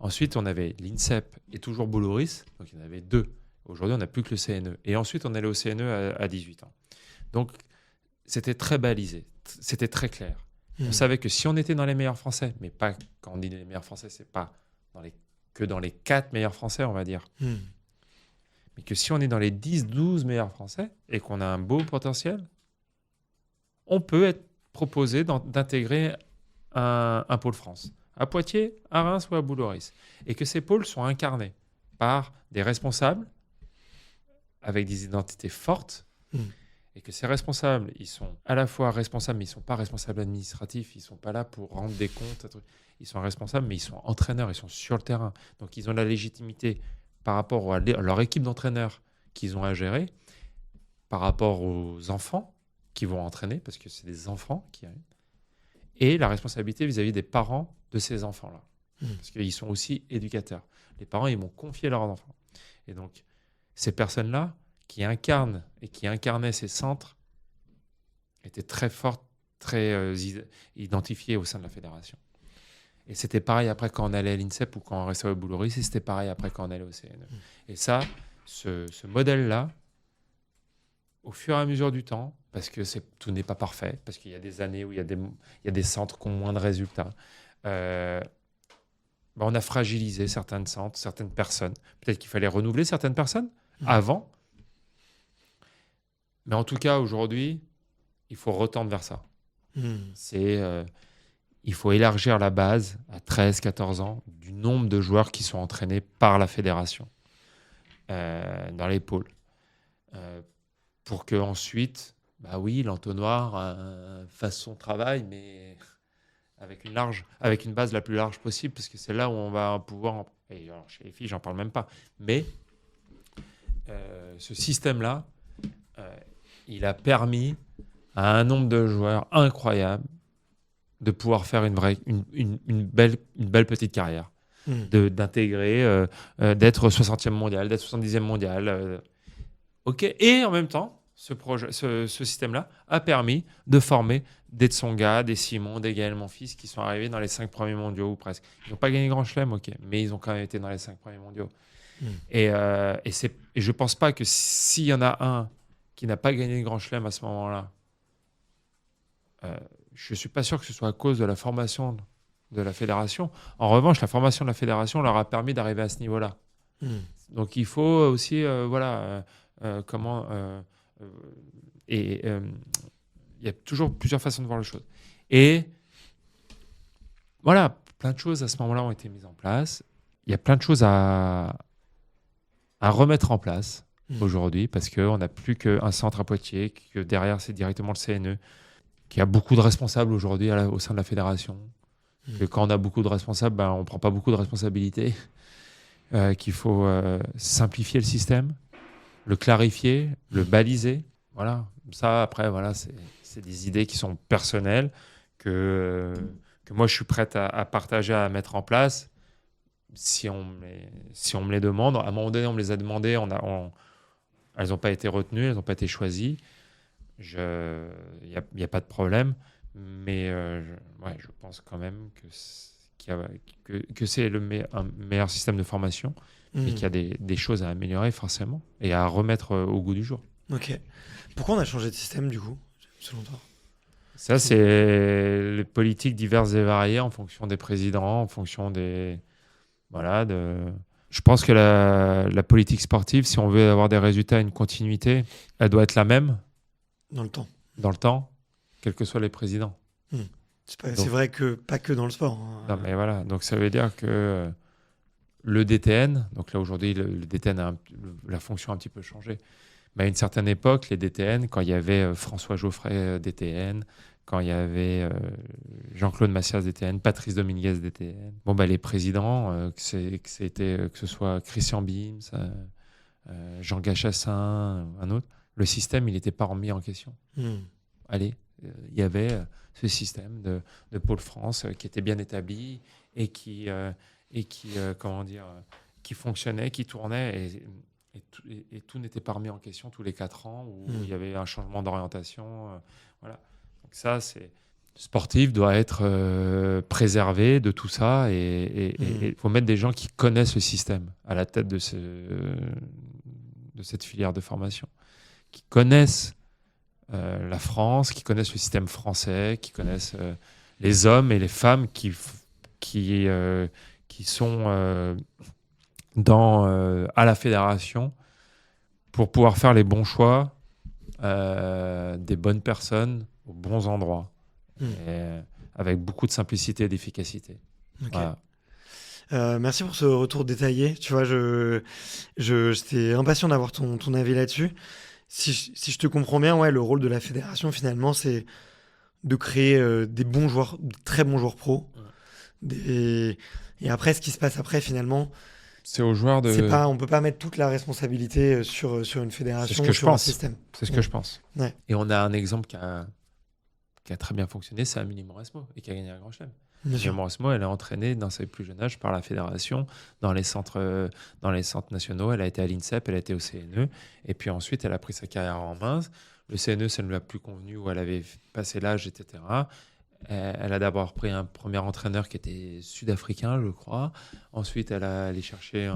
Ensuite, on avait l'INSEP et toujours Bouloris. Donc, il y en avait 2. Aujourd'hui, on n'a plus que le CNE. Et ensuite, on allait au CNE à 18 ans. Donc, c'était très balisé. C'était très clair. On savait que si on était dans les meilleurs Français, mais pas quand on dit les meilleurs Français, c'est pas que dans les 4 meilleurs Français, on va dire. Mais que si on est dans les 10, 12 meilleurs Français et qu'on a un beau potentiel, on peut être proposé d'intégrer un pôle France. À Poitiers, à Reims ou à Bouloris. Et que ces pôles sont incarnés par des responsables avec des identités fortes. Et que ces responsables, ils sont à la fois responsables, mais ils ne sont pas responsables administratifs, ils ne sont pas là pour rendre des comptes. Ils sont responsables, mais ils sont entraîneurs, ils sont sur le terrain. Donc, ils ont la légitimité par rapport à leur équipe d'entraîneurs qu'ils ont à gérer, par rapport aux enfants qui vont entraîner, parce que c'est des enfants qui arrivent, et la responsabilité vis-à-vis des parents de ces enfants-là. Parce qu'ils sont aussi éducateurs. Les parents, ils m'ont confié leurs enfants. Et donc, ces personnes-là, qui incarnent et qui incarnaient ces centres étaient très fortes, très identifiées au sein de la fédération. Et c'était pareil après quand on allait à l'INSEP ou quand on restait au Bouloris, et c'était pareil après quand on allait au CNE. Et ça, ce modèle-là, au fur et à mesure du temps, parce que tout n'est pas parfait, parce qu'il y a des années où il y a des centres qui ont moins de résultats, on a fragilisé certains centres, certaines personnes. Peut-être qu'il fallait renouveler certaines personnes avant. Mais en tout cas, aujourd'hui, il faut retendre vers ça. Il faut élargir la base à 13, 14 ans du nombre de joueurs qui sont entraînés par la fédération dans les pôles. Pour qu'ensuite, l'entonnoir fasse son travail, mais avec une base la plus large possible, parce que c'est là où on va pouvoir... Et alors, chez les filles, j'en parle même pas. Mais ce système-là, il a permis à un nombre de joueurs incroyable de pouvoir faire une belle petite carrière, d'intégrer, d'être 60e mondial, d'être 70e mondial. OK. Et en même temps, ce système-là a permis de former des Tsonga, des Simon, des Gaël Monfils qui sont arrivés dans les 5 premiers mondiaux ou presque. Ils n'ont pas gagné Grand Chelem, OK, mais ils ont quand même été dans les 5 premiers mondiaux. Et je ne pense pas que s'il y en a un qui n'a pas gagné le Grand Chelem à ce moment-là, je ne suis pas sûr que ce soit à cause de la formation de la fédération. En revanche, la formation de la fédération leur a permis d'arriver à ce niveau-là. Donc il faut aussi, il y a toujours plusieurs façons de voir les choses. Et voilà, plein de choses à ce moment-là ont été mises en place. Il y a plein de choses à remettre en place aujourd'hui, parce qu'on n'a plus qu'un centre à Poitiers, que derrière c'est directement le CNE, qu'il y a beaucoup de responsables aujourd'hui au sein de la fédération, que quand on a beaucoup de responsables, on ne prend pas beaucoup de responsabilités, qu'il faut simplifier le système, le clarifier, le baliser. Voilà. Ça, après, voilà, c'est des idées qui sont personnelles que moi, je suis prête à partager, à mettre en place si on me les demande. À un moment donné, on me les a demandées, elles n'ont pas été retenues, elles n'ont pas été choisies. Il n'y a pas de problème, mais je pense quand même que c'est un meilleur système de formation et qu'il y a des choses à améliorer forcément et à remettre au goût du jour. Ok. Pourquoi on a changé de système du coup, selon toi? Ça, c'est les politiques diverses et variées en fonction des présidents, en fonction des... Voilà, Je pense que la politique sportive, si on veut avoir des résultats et une continuité, elle doit être la même Dans le temps, quels que soient les présidents. C'est vrai que pas que dans le sport. Non, mais voilà, donc ça veut dire que le DTN, donc là aujourd'hui, le DTN la fonction a un petit peu changé. Mais à une certaine époque, les DTN, quand il y avait François Geoffrey DTN, quand il y avait Jean-Claude Massias DTN, Patrice Dominguez DTN, les présidents, que ce soit Christian Bims, Jean Gachassin, un autre, le système, il n'était pas remis en question. Allez, il y avait ce système de Pôle France qui était bien établi et qui fonctionnait, qui tournait et tout n'était pas remis en question tous les 4 ans où il y avait un changement d'orientation. Voilà. Donc ça, le sportif doit être préservé de tout ça et il faut mettre des gens qui connaissent le système à la tête de cette filière de formation, qui connaissent la France, qui connaissent le système français, qui connaissent les hommes et les femmes qui sont à la fédération pour pouvoir faire les bons choix des bonnes personnes aux bons endroits et avec beaucoup de simplicité et d'efficacité. Okay. Voilà. Merci pour ce retour détaillé. Tu vois, j'étais impatient d'avoir ton avis là-dessus. Si je te comprends bien, le rôle de la fédération, finalement, c'est de créer des bons joueurs, de très bons joueurs pro. Et après, ce qui se passe après, finalement, c'est aux joueurs de... on ne peut pas mettre toute la responsabilité sur une fédération, sur un système. C'est ce que je pense. Ouais. Et on a un exemple qui a très bien fonctionné, c'est Amélie Mauresmo, et qui a gagné un grand chelem. Amélie Mauresmo, elle est entraînée dans ses plus jeunes âges par la fédération, dans les centres nationaux. Elle a été à l'INSEP, elle a été au CNE, et puis ensuite, elle a pris sa carrière en main. Le CNE, ça ne lui a plus convenu, où elle avait passé l'âge, etc. Elle a d'abord pris un premier entraîneur qui était sud-africain, je crois. Ensuite, elle a allé chercher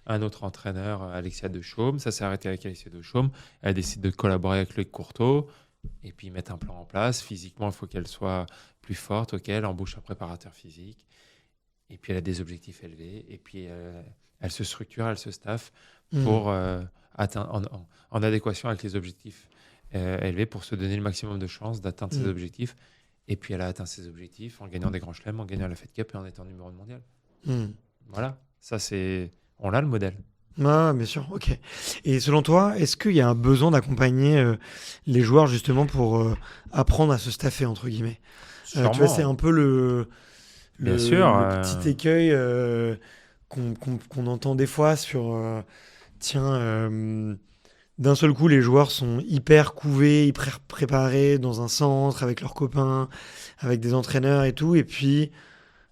un autre entraîneur, Alexia de Chaume. Ça s'est arrêté avec Alexia de Chaume. Elle décide de collaborer avec Loïc Courteau et puis mettre un plan en place. Physiquement, il faut qu'elle soit plus forte. Ok, elle embauche un préparateur physique. Et puis, elle a des objectifs élevés. Et puis, elle se structure, elle se staffe pour atteindre en adéquation avec les objectifs élevés pour se donner le maximum de chances d'atteindre ses objectifs. Et puis, elle a atteint ses objectifs en gagnant des grands chelems, en gagnant la Fed Cup et en étant numéro 1 mondial. Voilà, ça on a le modèle. Ah, bien sûr, ok. Et selon toi, est-ce qu'il y a un besoin d'accompagner les joueurs justement pour apprendre à se staffer, entre guillemets tu vois, c'est un peu le petit écueil qu'on entend des fois sur d'un seul coup, les joueurs sont hyper couvés, hyper préparés dans un centre avec leurs copains, avec des entraîneurs et tout. Et puis...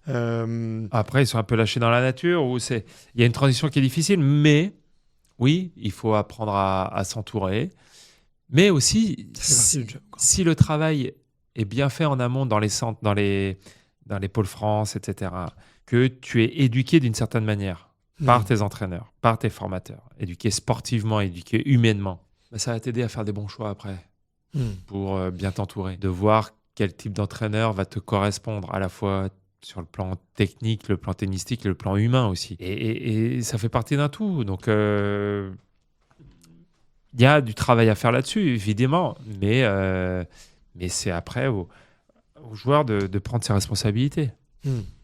Après, ils sont un peu lâchés dans la nature. Il y a une transition qui est difficile, mais oui, il faut apprendre à s'entourer. Mais aussi, si le travail est bien fait en amont dans les centres, dans les pôles France, etc., que tu es éduqué d'une certaine manière par tes entraîneurs, par tes formateurs, éduqué sportivement, éduqué humainement, ça va t'aider à faire des bons choix après pour bien t'entourer, de voir quel type d'entraîneur va te correspondre à la fois sur le plan technique, le plan tennistique et le plan humain aussi. Et ça fait partie d'un tout. Donc, il y a du travail à faire là-dessus, évidemment, mais c'est après aux joueurs de prendre ses responsabilités.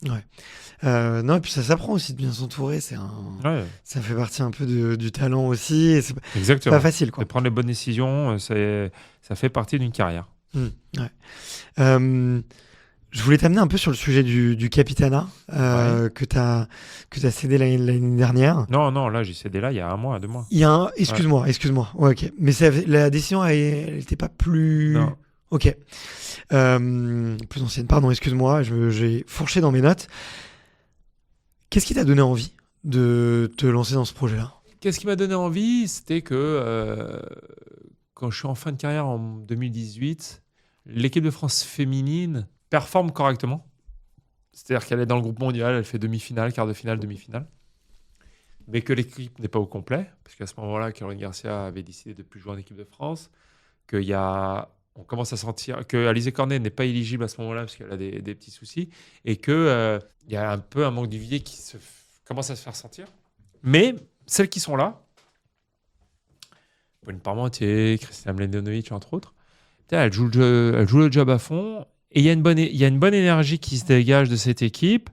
Non, et puis ça s'apprend aussi de bien s'entourer. Ça fait partie un peu du talent aussi. Et c'est Exactement. pas facile, quoi. De prendre les bonnes décisions, ça fait partie d'une carrière. Je voulais t'amener un peu sur le sujet du capitanat que tu as cédé l'année dernière. Non, là, j'ai cédé là il y a 1 mois, 2 mois. Excuse-moi. Ouais, ok. Mais la décision, elle n'était pas plus... Non. Ok. Plus ancienne, pardon, excuse-moi, j'ai fourché dans mes notes. Qu'est-ce qui t'a donné envie de te lancer dans ce projet-là? Qu'est-ce qui m'a donné envie? C'était que quand je suis en fin de carrière en 2018, l'équipe de France féminine performe correctement. C'est-à-dire qu'elle est dans le groupe mondial, elle fait demi-finale, quart de finale, demi-finale. Mais que l'équipe n'est pas au complet, parce qu'à ce moment-là, Caroline Garcia avait décidé de ne plus jouer en équipe de France, on commence à sentir que Alizé Cornet n'est pas éligible à ce moment-là parce qu'elle a des petits soucis, et qu'il y a un peu un manque de vivier qui commence à se faire sentir. Mais celles qui sont là, Pauline Parmentier, Christina Mladenovic, entre autres, elle joue le job à fond, et il y a une bonne énergie qui se dégage de cette équipe,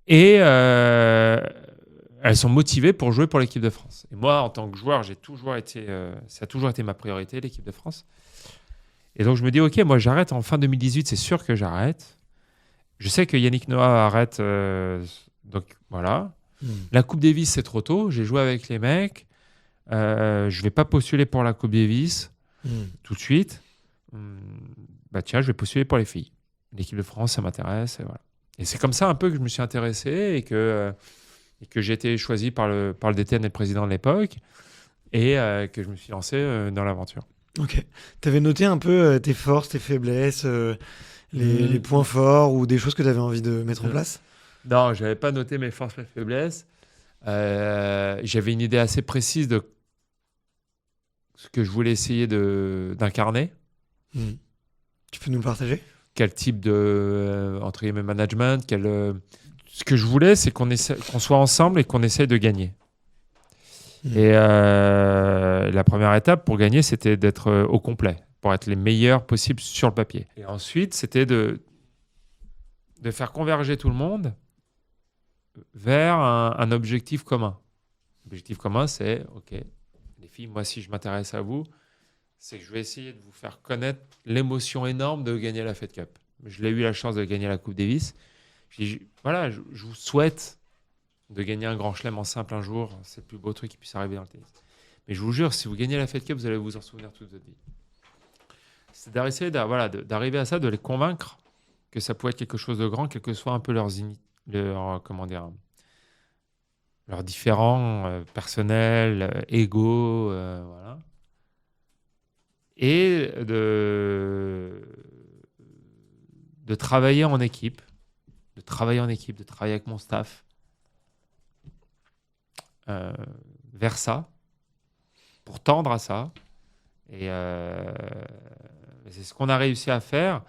et elles sont motivées pour jouer pour l'équipe de France. Et moi, en tant que joueur, ça a toujours été ma priorité, l'équipe de France. Et donc, je me dis, OK, moi, j'arrête en fin 2018, c'est sûr que j'arrête. Je sais que Yannick Noah arrête, donc voilà. La Coupe Davis, c'est trop tôt. J'ai joué avec les mecs. Je ne vais pas postuler pour la Coupe Davis tout de suite. Bah tiens, je vais postuler pour les filles. L'équipe de France, ça m'intéresse. Et, voilà. Et c'est comme ça un peu que je me suis intéressé et que j'ai été choisi par le DTN et le président de l'époque et que je me suis lancé dans l'aventure. Ok. Tu avais noté un peu tes forces, tes faiblesses, les points forts ou des choses que tu avais envie de mettre en place? Non, je n'avais pas noté mes forces, mes faiblesses. J'avais une idée assez précise de ce que je voulais essayer d'incarner. Tu peux nous le partager? Quel type de entre guillemets, management, ce que je voulais, c'est qu'on soit ensemble et qu'on essaye de gagner. Et la première étape pour gagner, c'était d'être au complet, pour être les meilleurs possibles sur le papier. Et ensuite, c'était de faire converger tout le monde vers un objectif commun. L'objectif commun, c'est, OK, les filles, moi, si je m'intéresse à vous, c'est que je vais essayer de vous faire connaître l'émotion énorme de gagner la Fed Cup. Je l'ai eu la chance de gagner la Coupe Davis. Je vous souhaite de gagner un grand chelem en simple un jour. C'est le plus beau truc qui puisse arriver dans le tennis. Mais je vous jure, si vous gagnez la Fed Cup, vous allez vous en souvenir toute votre vie. C'est d'essayer d'arriver à ça, de les convaincre que ça pouvait être quelque chose de grand, quel que soit un peu leurs différents personnels, égaux, voilà. Et de travailler en équipe, de travailler avec mon staff vers ça, pour tendre à ça. Et c'est ce qu'on a réussi à faire.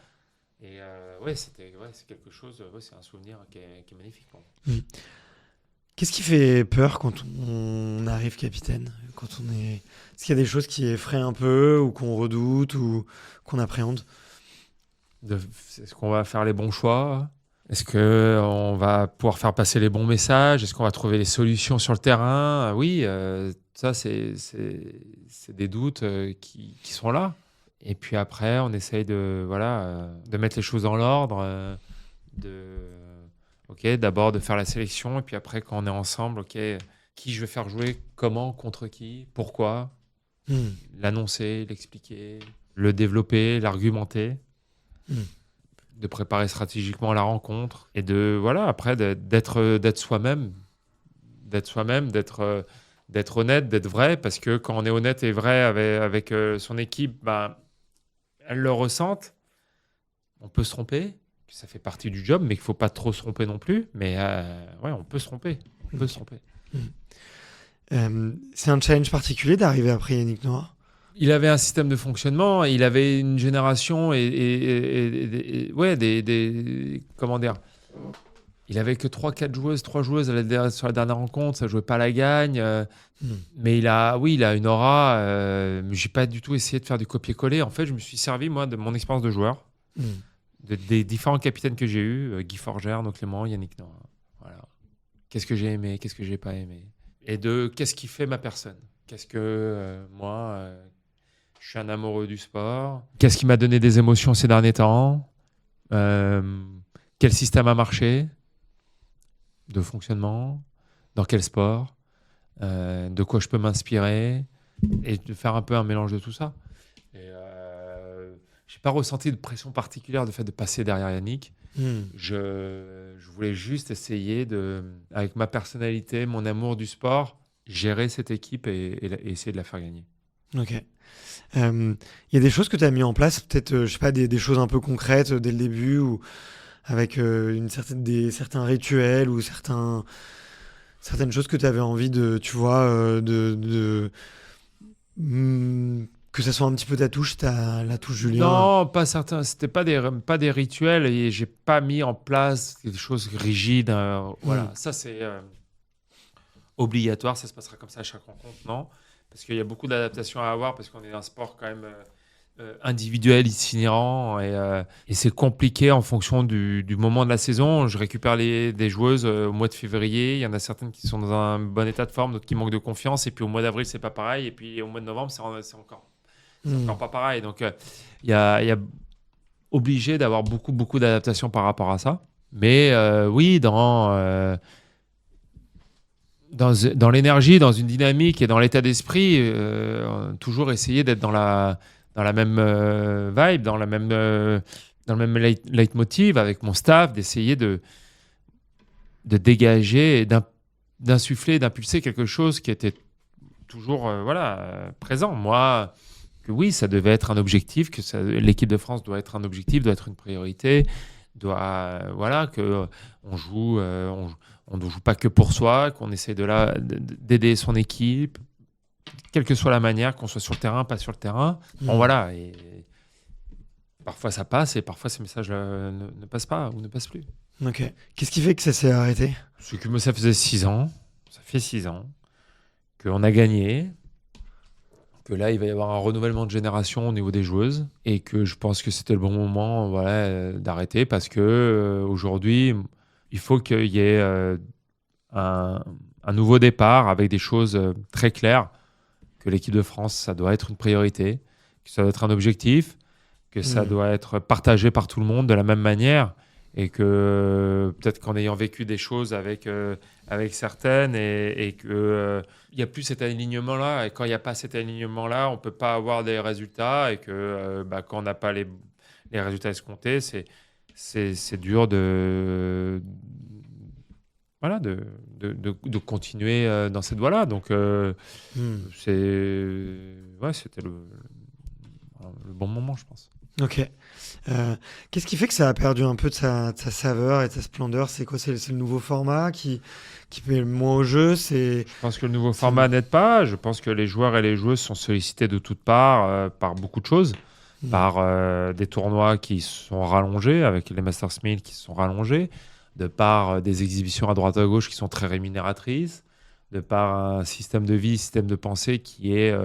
Et c'est quelque chose, c'est un souvenir qui est magnifique. Qu'est-ce qui fait peur quand on arrive capitaine? Est-ce qu'il y a des choses qui effraient un peu, ou qu'on redoute, ou qu'on appréhende? Est-ce qu'on va faire les bons choix? Est-ce qu'on va pouvoir faire passer les bons messages? Est-ce qu'on va trouver les solutions sur le terrain? Oui, ça, c'est des doutes qui sont là. Et puis après, on essaye de mettre les choses dans l'ordre, d'abord de faire la sélection, et puis après, quand on est ensemble, qui je vais faire jouer, comment, contre qui, pourquoi, l'annoncer, l'expliquer, le développer, l'argumenter, de préparer stratégiquement la rencontre, et après d'être soi-même, d'être honnête, d'être vrai, parce que quand on est honnête et vrai avec son équipe, elles le ressentent. On peut se tromper, ça fait partie du job, mais il ne faut pas trop se tromper non plus. Mais on peut se tromper. C'est un challenge particulier d'arriver après Yannick Noah? Il avait un système de fonctionnement, il avait une génération comment dire. Il avait que 3 joueuses sur la dernière rencontre, ça jouait pas à la gagne. Mais il a une aura. J'ai pas du tout essayé de faire du copier-coller. En fait, je me suis servi, moi, de mon expérience de joueur, des différents capitaines que j'ai eus, Guy Forger, Arnaud Clément, Yannick Noah. Voilà. Qu'est-ce que j'ai aimé, qu'est-ce que j'ai pas aimé. Et de qu'est-ce qui fait ma personne. Qu'est-ce que je suis un amoureux du sport. Qu'est-ce qui m'a donné des émotions ces derniers temps. Quel système a marché de fonctionnement, dans quel sport, de quoi je peux m'inspirer, et de faire un peu un mélange de tout ça. Et j'ai pas ressenti de pression particulière de fait de passer derrière Yannick. Je voulais juste essayer avec ma personnalité, mon amour du sport, gérer cette équipe et essayer de la faire gagner. Ok. Il y a des choses que tu as mis en place, peut-être, je sais pas, des choses un peu concrètes dès le début, ou avec certains rituels ou certaines choses que tu avais envie de, tu vois, que ça soit un petit peu ta touche, la touche Julien. Non, pas certains. C'était pas des rituels et j'ai pas mis en place des choses rigides. Voilà, ça c'est obligatoire. Ça se passera comme ça à chaque rencontre, non? Parce qu'il y a beaucoup d'adaptations à avoir parce qu'on est un sport quand même individuel, itinérant et c'est compliqué en fonction du moment de la saison. Je récupère des joueuses au mois de février. Il y en a certaines qui sont dans un bon état de forme, d'autres qui manquent de confiance. Et puis au mois d'avril, c'est pas pareil. Et puis au mois de novembre, c'est encore pas pareil. Donc, il y a obligé d'avoir beaucoup d'adaptations par rapport à ça. Mais oui, dans l'énergie, dans une dynamique et dans l'état d'esprit, toujours essayer d'être dans la même vibe, dans le même leitmotiv avec mon staff, d'essayer de dégager et d'insuffler, d'impulser quelque chose qui était toujours présent. Moi, que oui, ça devait être un objectif, l'équipe de France doit être un objectif, doit être une priorité, que on ne joue pas que pour soi, qu'on essaie d'aider son équipe, quelle que soit la manière, qu'on soit sur le terrain, pas sur le terrain. Bon, voilà. Et parfois ça passe et parfois ces messages ne passent pas ou ne passent plus. Ok. Qu'est-ce qui fait que ça s'est arrêté? Ça faisait 6 ans. Ça fait 6 ans qu'on a gagné. Que là, il va y avoir un renouvellement de génération au niveau des joueuses et que je pense que c'était le bon moment d'arrêter parce que aujourd'hui, il faut qu'il y ait un nouveau départ avec des choses très claires, que l'équipe de France, ça doit être une priorité, que ça doit être un objectif, que ça doit être partagé par tout le monde de la même manière et que peut-être qu'en ayant vécu des choses avec certaines et que il n'y a plus cet alignement-là et quand il n'y a pas cet alignement-là, on ne peut pas avoir des résultats et que quand on n'a pas les résultats escomptés, c'est dur de continuer dans cette voie-là. Donc, c'était le bon moment, je pense. Ok. Qu'est-ce qui fait que ça a perdu un peu de sa saveur et de sa splendeur? C'est quoi? C'est le nouveau format qui met moins au jeu? Je pense que le nouveau format n'aide pas. Je pense que les joueurs et les joueuses sont sollicités de toutes parts par beaucoup de choses. Par des tournois qui sont rallongés, avec les Masters 1000 qui sont rallongés, de par des exhibitions à droite à gauche qui sont très rémunératrices, de par un système de vie, système de pensée qui est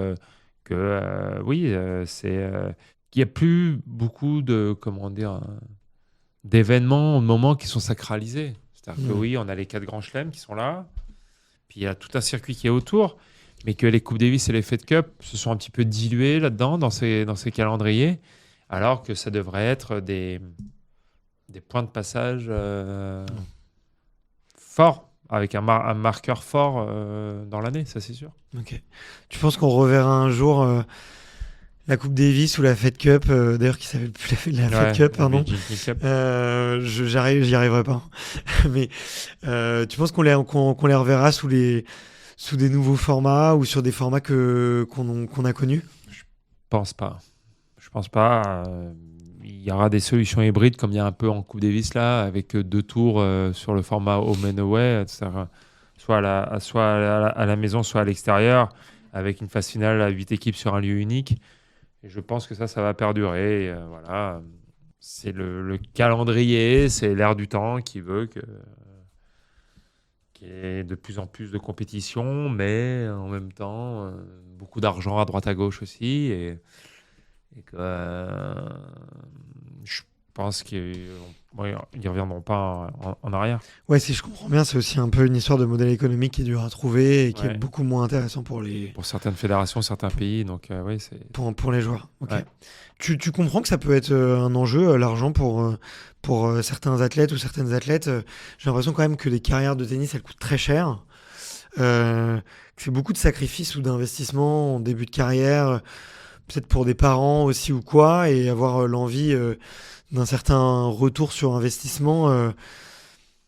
qu'il n'y a plus beaucoup d'événements au moment qui sont sacralisés. C'est-à-dire que oui, on a les 4 grands chelems qui sont là, puis il y a tout un circuit qui est autour, mais que les Coupes Davis et les Fed Cup se sont un petit peu dilués là-dedans, dans ces calendriers, alors que ça devrait être des points de passage forts, avec un marqueur fort dans l'année, ça c'est sûr. Ok. Tu penses qu'on reverra un jour la Coupe Davis ou la Fed Cup, d'ailleurs qui s'appelle plus la Fed Cup, pardon. J'y arriverai pas. Mais tu penses qu'on les reverra sous des nouveaux formats ou sur des formats qu'on a connus? Je pense pas. Il y aura des solutions hybrides comme il y a un peu en Coupe Davis là, avec 2 tours sur le format home and away, soit à la maison, soit à l'extérieur, avec une phase finale à 8 équipes sur un lieu unique. Et je pense que ça va perdurer. Et, voilà, c'est le calendrier, c'est l'air du temps qui veut qu'il y ait de plus en plus de compétition, mais en même temps, beaucoup d'argent à droite à gauche aussi. Et que je pense qu'on bon, ils ne reviendront pas en arrière. Ouais, si je comprends bien, c'est aussi un peu une histoire de modèle économique qui est dur à trouver et qui est Ouais. beaucoup moins intéressant pour Pour certaines fédérations, certains pays. Donc, oui, c'est. pour les joueurs. Ok. Ouais. Tu comprends que ça peut être un enjeu, l'argent, pour certains athlètes ou certaines athlètes. J'ai l'impression quand même que les carrières de tennis, elles coûtent très cher. Que c'est beaucoup de sacrifices ou d'investissements en début de carrière, peut-être pour des parents aussi ou quoi, et avoir l'envie d'un certain retour sur investissement,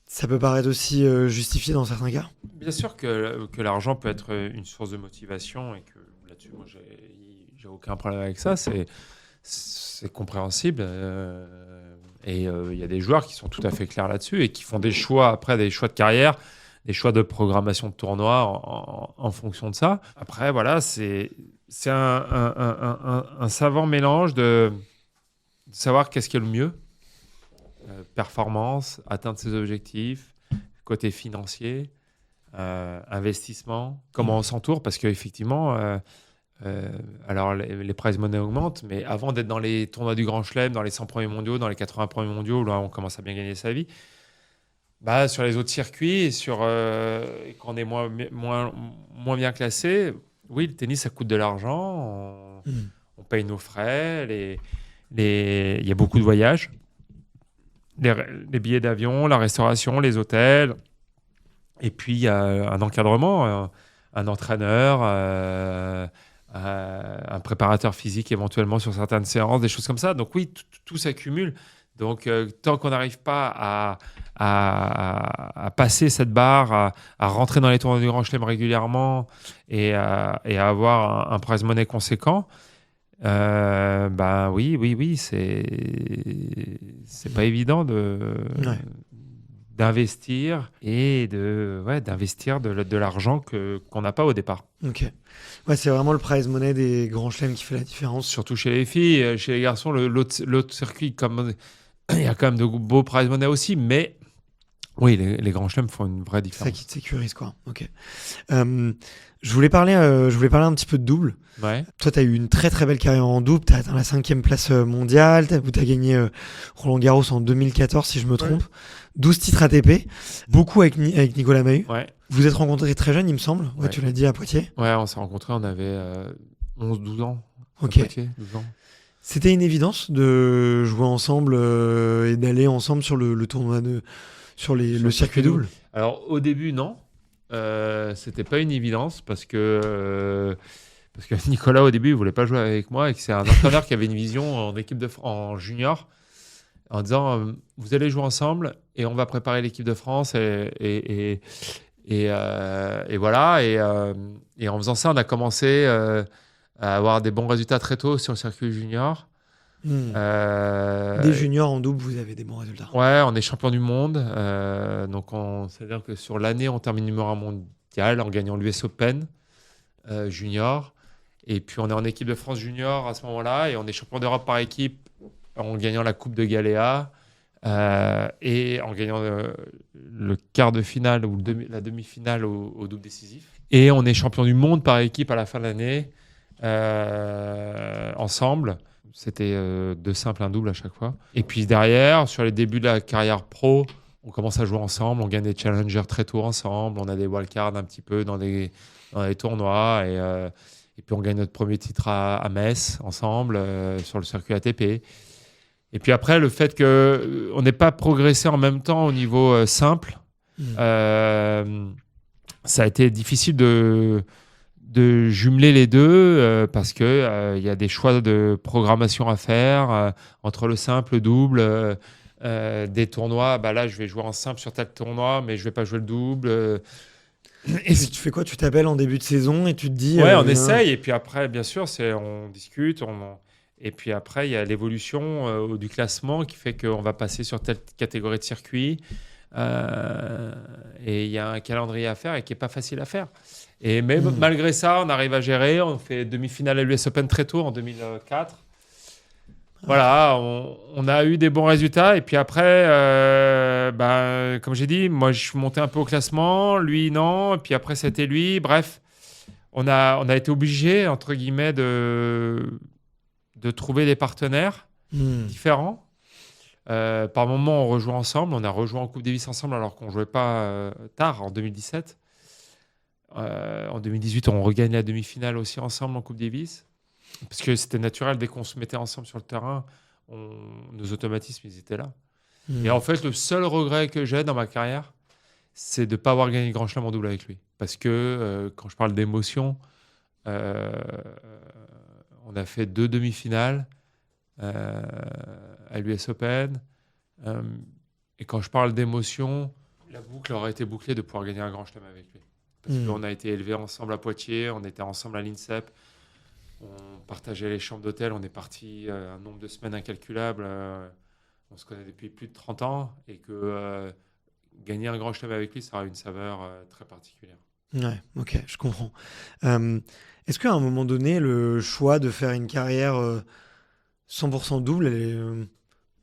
ça peut paraître aussi justifié dans certains cas. Bien sûr que l'argent peut être une source de motivation et que là-dessus, moi, j'ai aucun problème avec ça. C'est compréhensible. Et il y a des joueurs qui sont tout à fait clairs là-dessus et qui font des choix, après, des choix de carrière, des choix de programmation de tournoi en fonction de ça. Après, voilà, c'est un savant mélange de savoir qu'est-ce qui est le mieux. Performance, atteindre ses objectifs, côté financier, investissement, comment on s'entoure, parce qu'effectivement, alors les prize money augmentent, mais avant d'être dans les tournois du Grand Chelem, dans les 100 premiers mondiaux, dans les 80 premiers mondiaux, là on commence à bien gagner sa vie, bah, sur les autres circuits, et quand on est moins bien classé, oui, le tennis ça coûte de l'argent, on paye nos frais, il y a beaucoup de voyages. Les billets d'avion, la restauration, les hôtels. Et puis, il y a un encadrement, un entraîneur, un préparateur physique éventuellement sur certaines séances, des choses comme ça. Donc oui, tout s'accumule. Donc, tant qu'on n'arrive pas à passer cette barre, à rentrer dans les tournois du Grand Chelem régulièrement et à avoir un prize money conséquent, ben oui, c'est pas évident Ouais. d'investir et d'investir de l'argent qu'on n'a pas au départ. Ok. Ouais, c'est vraiment le prize money des grands chelems qui fait la différence. Surtout chez les filles, chez les garçons, l'autre circuit, il y a quand même de beaux prize money aussi, mais oui, les grands chelems font une vraie C'est différence. ça qui te sécurise, quoi. Ok. Je voulais parler un petit peu de double. Ouais. Toi, tu as eu une très très belle carrière en double. Tu as atteint la 5e place mondiale. Tu as gagné Roland Garros en 2014, si je me trompe. 12 titres ATP. Beaucoup avec Nicolas Mahut. Ouais. Vous vous êtes rencontrés très jeune, il me semble. Ouais, Ouais. tu l'as dit à Poitiers. Ouais, on s'est rencontrés, on avait 11-12 ans. Ok. À Poitiers, 12 ans. C'était une évidence de jouer ensemble et d'aller ensemble sur le tournoi sur le circuit double. Alors, au début, non. C'était pas une évidence parce que Nicolas, au début, il voulait pas jouer avec moi et que c'est un entraîneur qui avait une vision en équipe en junior en disant vous allez jouer ensemble et on va préparer l'équipe de France et voilà. Et en faisant ça, on a commencé à avoir des bons résultats très tôt sur le circuit junior. Des juniors en double, vous avez des bons résultats. Ouais, on est champion du monde. Donc, c'est-à-dire que sur l'année, on termine numéro 1 mondial en gagnant l'US Open junior. Et puis, on est en équipe de France junior à ce moment-là. Et on est champion d'Europe par équipe en gagnant la Coupe de Galéa et en gagnant le quart de finale ou la demi-finale au double décisif. Et on est champion du monde par équipe à la fin de l'année ensemble. C'était 2 simples, un double à chaque fois. Et puis derrière, sur les débuts de la carrière pro, on commence à jouer ensemble, on gagne des challengers très tôt ensemble, on a des wildcards un petit peu dans les tournois. Et puis on gagne notre premier titre à Metz ensemble sur le circuit ATP. Et puis après, le fait qu'on n'ait pas progressé en même temps au niveau simple, ça a été difficile de jumeler les deux parce que y a des choix de programmation à faire entre le simple, le double, des tournois. Bah là, je vais jouer en simple sur tel tournoi, mais je vais pas jouer le double. Et si tu fais quoi? Tu t'appelles en début de saison et tu te dis... Ouais, on essaye. Et puis après, bien sûr, on discute. Et puis après, il y a l'évolution du classement qui fait qu'on va passer sur telle catégorie de circuit. Et il y a un calendrier à faire et qui n'est pas facile à faire. Mais malgré ça, on arrive à gérer. On fait demi-finale à l'US Open très tôt en 2004. Voilà, on a eu des bons résultats. Et puis après, comme j'ai dit, moi, je suis monté un peu au classement. Lui, non. Et puis après, c'était lui. Bref, on a été obligé, entre guillemets, de trouver des partenaires différents. Par moments, on rejoue ensemble. On a rejoint en Coupe Davis ensemble alors qu'on ne jouait pas tard, en 2017. En 2018, on regagne la demi-finale aussi ensemble en Coupe Davis. Parce que c'était naturel, dès qu'on se mettait ensemble sur le terrain, nos automatismes, ils étaient là. Et en fait, le seul regret que j'ai dans ma carrière, c'est de ne pas avoir gagné le Grand Chelem en double avec lui. Parce que quand je parle d'émotion, on a fait 2 demi-finales à l'US Open. Et quand je parle d'émotion, la boucle aurait été bouclée de pouvoir gagner un Grand Chelem avec lui. Parce qu'on a été élevés ensemble à Poitiers, on était ensemble à l'INSEP, on partageait les chambres d'hôtel, on est parti un nombre de semaines incalculable. On se connaît depuis plus de 30 ans et que gagner un Grand Chelem avec lui, ça aura une saveur très particulière. Ouais, ok, je comprends. Est-ce qu'à un moment donné, le choix de faire une carrière 100% double,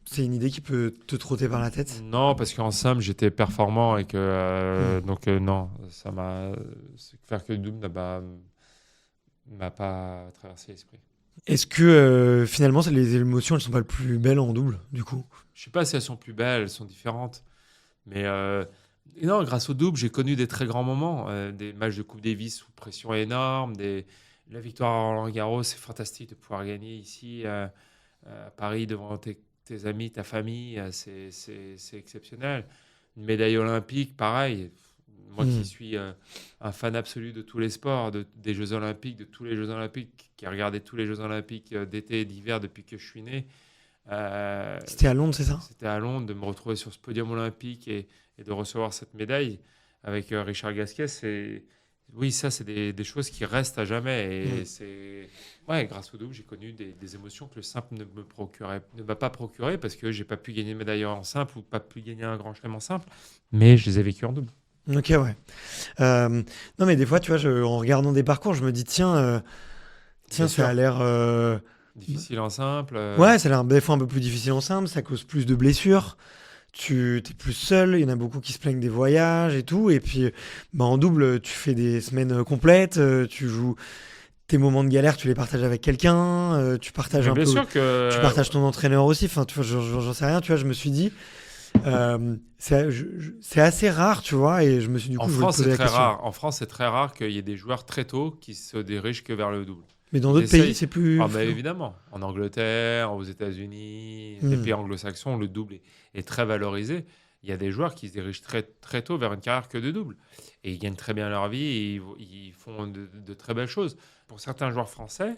c'est une idée qui peut te trotter par la tête? Non, parce qu'en simple, j'étais performant et que donc non, faire que le double m'a pas traversé l'esprit. Est-ce que finalement, les émotions, elles sont pas les plus belles en double, du coup? Je sais pas si elles sont plus belles, elles sont différentes, mais non, grâce au double, j'ai connu des très grands moments, des matchs de Coupe Davis sous pression énorme, la victoire à Roland-Garros, c'est fantastique de pouvoir gagner ici à Paris devant tes amis, ta famille, c'est exceptionnel. Une médaille olympique, pareil. Moi qui suis un fan absolu de tous les sports, des Jeux Olympiques, de tous les Jeux Olympiques, qui a regardé tous les Jeux Olympiques d'été et d'hiver depuis que je suis né. C'était à Londres, c'est ça? C'était à Londres, de me retrouver sur ce podium olympique et de recevoir cette médaille avec Richard Gasquet. Oui, ça, c'est des choses qui restent à jamais. Et grâce au double, j'ai connu des émotions que le simple ne m'a pas procuré parce que j'ai pas pu gagner une médaille en simple ou pas pu gagner un grand chelem en simple. Mais je les ai vécues en double. Ok, ouais. Non, mais des fois, tu vois, en regardant des parcours, je me dis, tiens, ça a l'air... difficile en simple. Ouais, ça a l'air des fois un peu plus difficile en simple, ça cause plus de blessures. Tu es plus seul, il y en a beaucoup qui se plaignent des voyages et tout. Et puis, en double, tu fais des semaines complètes, tu joues tes moments de galère, tu les partages avec quelqu'un, tu partages un peu. Bien sûr que. Tu partages ton entraîneur aussi. Enfin, tu vois, j'en sais rien. Tu vois, je me suis dit, c'est assez rare, tu vois. Et je me suis du coup, En je France, voulais te poser c'est la très question. rare. En France, c'est très rare qu'il y ait des joueurs très tôt qui se dirigent que vers le double. Mais dans d'autres pays, c'est plus. Ah, bah, évidemment. En Angleterre, aux États-Unis, les pays anglo-saxons, le double est très valorisé. Il y a des joueurs qui se dirigent très, très tôt vers une carrière que de double. Et ils gagnent très bien leur vie et ils font de très belles choses. Pour certains joueurs français,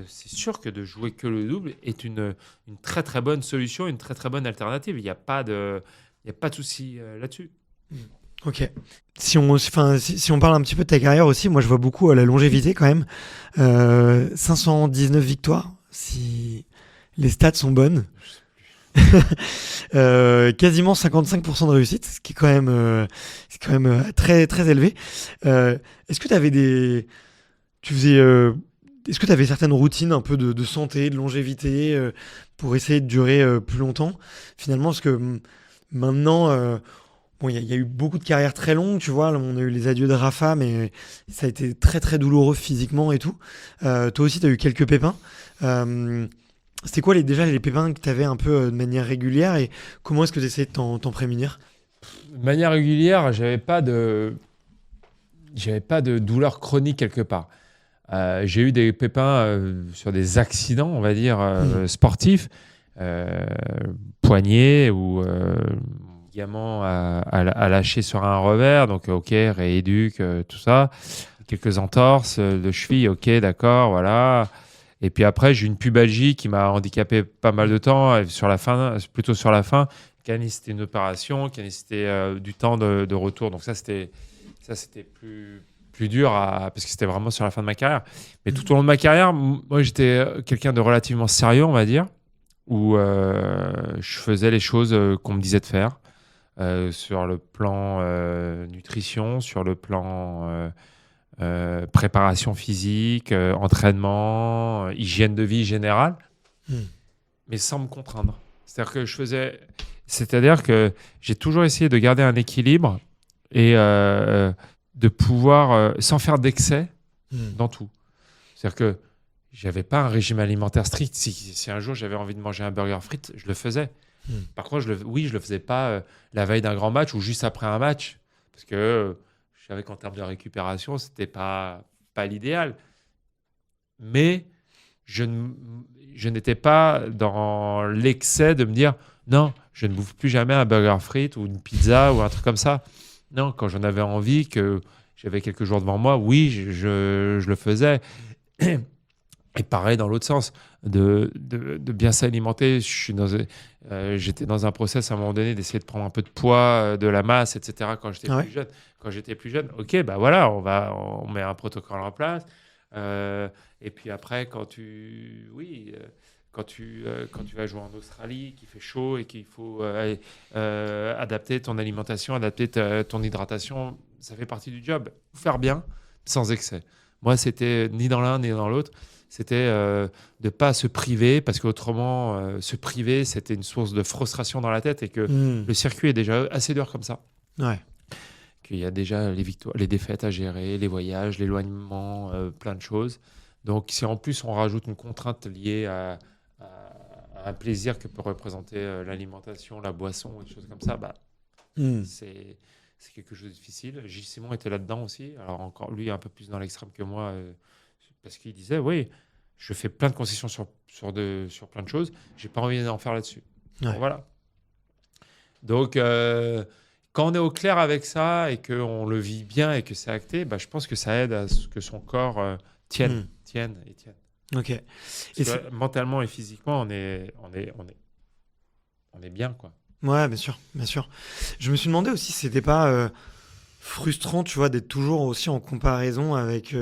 c'est sûr que de jouer que le double est une très, très bonne solution, une très, très bonne alternative. Il n'y a pas de souci là-dessus. Ok. Si on parle un petit peu de ta carrière aussi, moi je vois beaucoup la longévité quand même. 519 victoires, si les stats sont bonnes. Quasiment 55% de réussite, ce qui est quand même, très, très élevé. Est-ce que tu avais est-ce que tu avais certaines routines un peu de santé, de longévité pour essayer de durer plus longtemps? Finalement, parce que maintenant... Bon, il y a eu beaucoup de carrières très longues, tu vois. Là, on a eu les adieux de Rafa, mais ça a été très, très douloureux physiquement et tout. Toi aussi, tu as eu quelques pépins. C'était quoi déjà les pépins que tu avais un peu de manière régulière et comment est-ce que tu essayais de t'en prémunir? De manière régulière, j'avais pas de douleur chronique quelque part. J'ai eu des pépins sur des accidents, on va dire, sportifs, poignets ou... ligament à lâcher sur un revers, donc ok, rééduque, tout ça. Quelques entorses de cheville, ok, d'accord, voilà. Et puis après, j'ai eu une pubalgie qui m'a handicapé pas mal de temps, plutôt sur la fin, qui a nécessité une opération, qui a nécessité du temps de retour. Donc ça, c'était plus dur parce que c'était vraiment sur la fin de ma carrière. Mais tout au long de ma carrière, moi, j'étais quelqu'un de relativement sérieux, on va dire, où je faisais les choses qu'on me disait de faire. Sur le plan nutrition, sur le plan préparation physique, entraînement, hygiène de vie générale, mais sans me contraindre. C'est-à-dire que j'ai toujours essayé de garder un équilibre et de pouvoir, sans faire d'excès dans tout. C'est-à-dire que j'avais pas un régime alimentaire strict. Si un jour j'avais envie de manger un burger frites, je le faisais. Par contre, oui, je le faisais pas la veille d'un grand match ou juste après un match, parce que je savais qu'en termes de récupération, c'était pas l'idéal. Mais je n'étais pas dans l'excès de me dire non, je ne bouffe plus jamais un burger frites ou une pizza ou un truc comme ça. Non, quand j'en avais envie, que j'avais quelques jours devant moi, oui, je le faisais. Et pareil dans l'autre sens, de bien s'alimenter. J'étais dans un process à un moment donné d'essayer de prendre un peu de poids, de la masse, etc. quand j'étais plus jeune. Quand j'étais plus jeune, ok, bah voilà, on met un protocole en place. Et puis après, quand tu vas jouer en Australie, qu'il fait chaud et qu'il faut adapter ton alimentation, adapter ton hydratation, ça fait partie du job. Faire bien, sans excès. Moi, c'était ni dans l'un ni dans l'autre. C'était de ne pas se priver, parce qu'autrement, se priver, c'était une source de frustration dans la tête et que le circuit est déjà assez dur comme ça. Ouais. Qu'il y a déjà les victoires, les défaites à gérer, les voyages, l'éloignement, plein de choses. Donc, si en plus on rajoute une contrainte liée à un plaisir que peut représenter l'alimentation, la boisson, des choses comme ça, bah, c'est quelque chose de difficile. Gilles Simon était là-dedans aussi. Alors, encore lui, un peu plus dans l'extrême que moi, parce qu'il disait, oui, je fais plein de concessions sur plein de choses, j'ai pas envie d'en faire là-dessus. Ouais. Bon, voilà. Donc, quand on est au clair avec ça et qu'on le vit bien et que c'est acté, bah, je pense que ça aide à ce que son corps tienne. Ok. Mentalement et physiquement, on est bien, quoi. Ouais, bien sûr, bien sûr. Je me suis demandé aussi si c'était pas frustrant, tu vois, d'être toujours aussi en comparaison avec,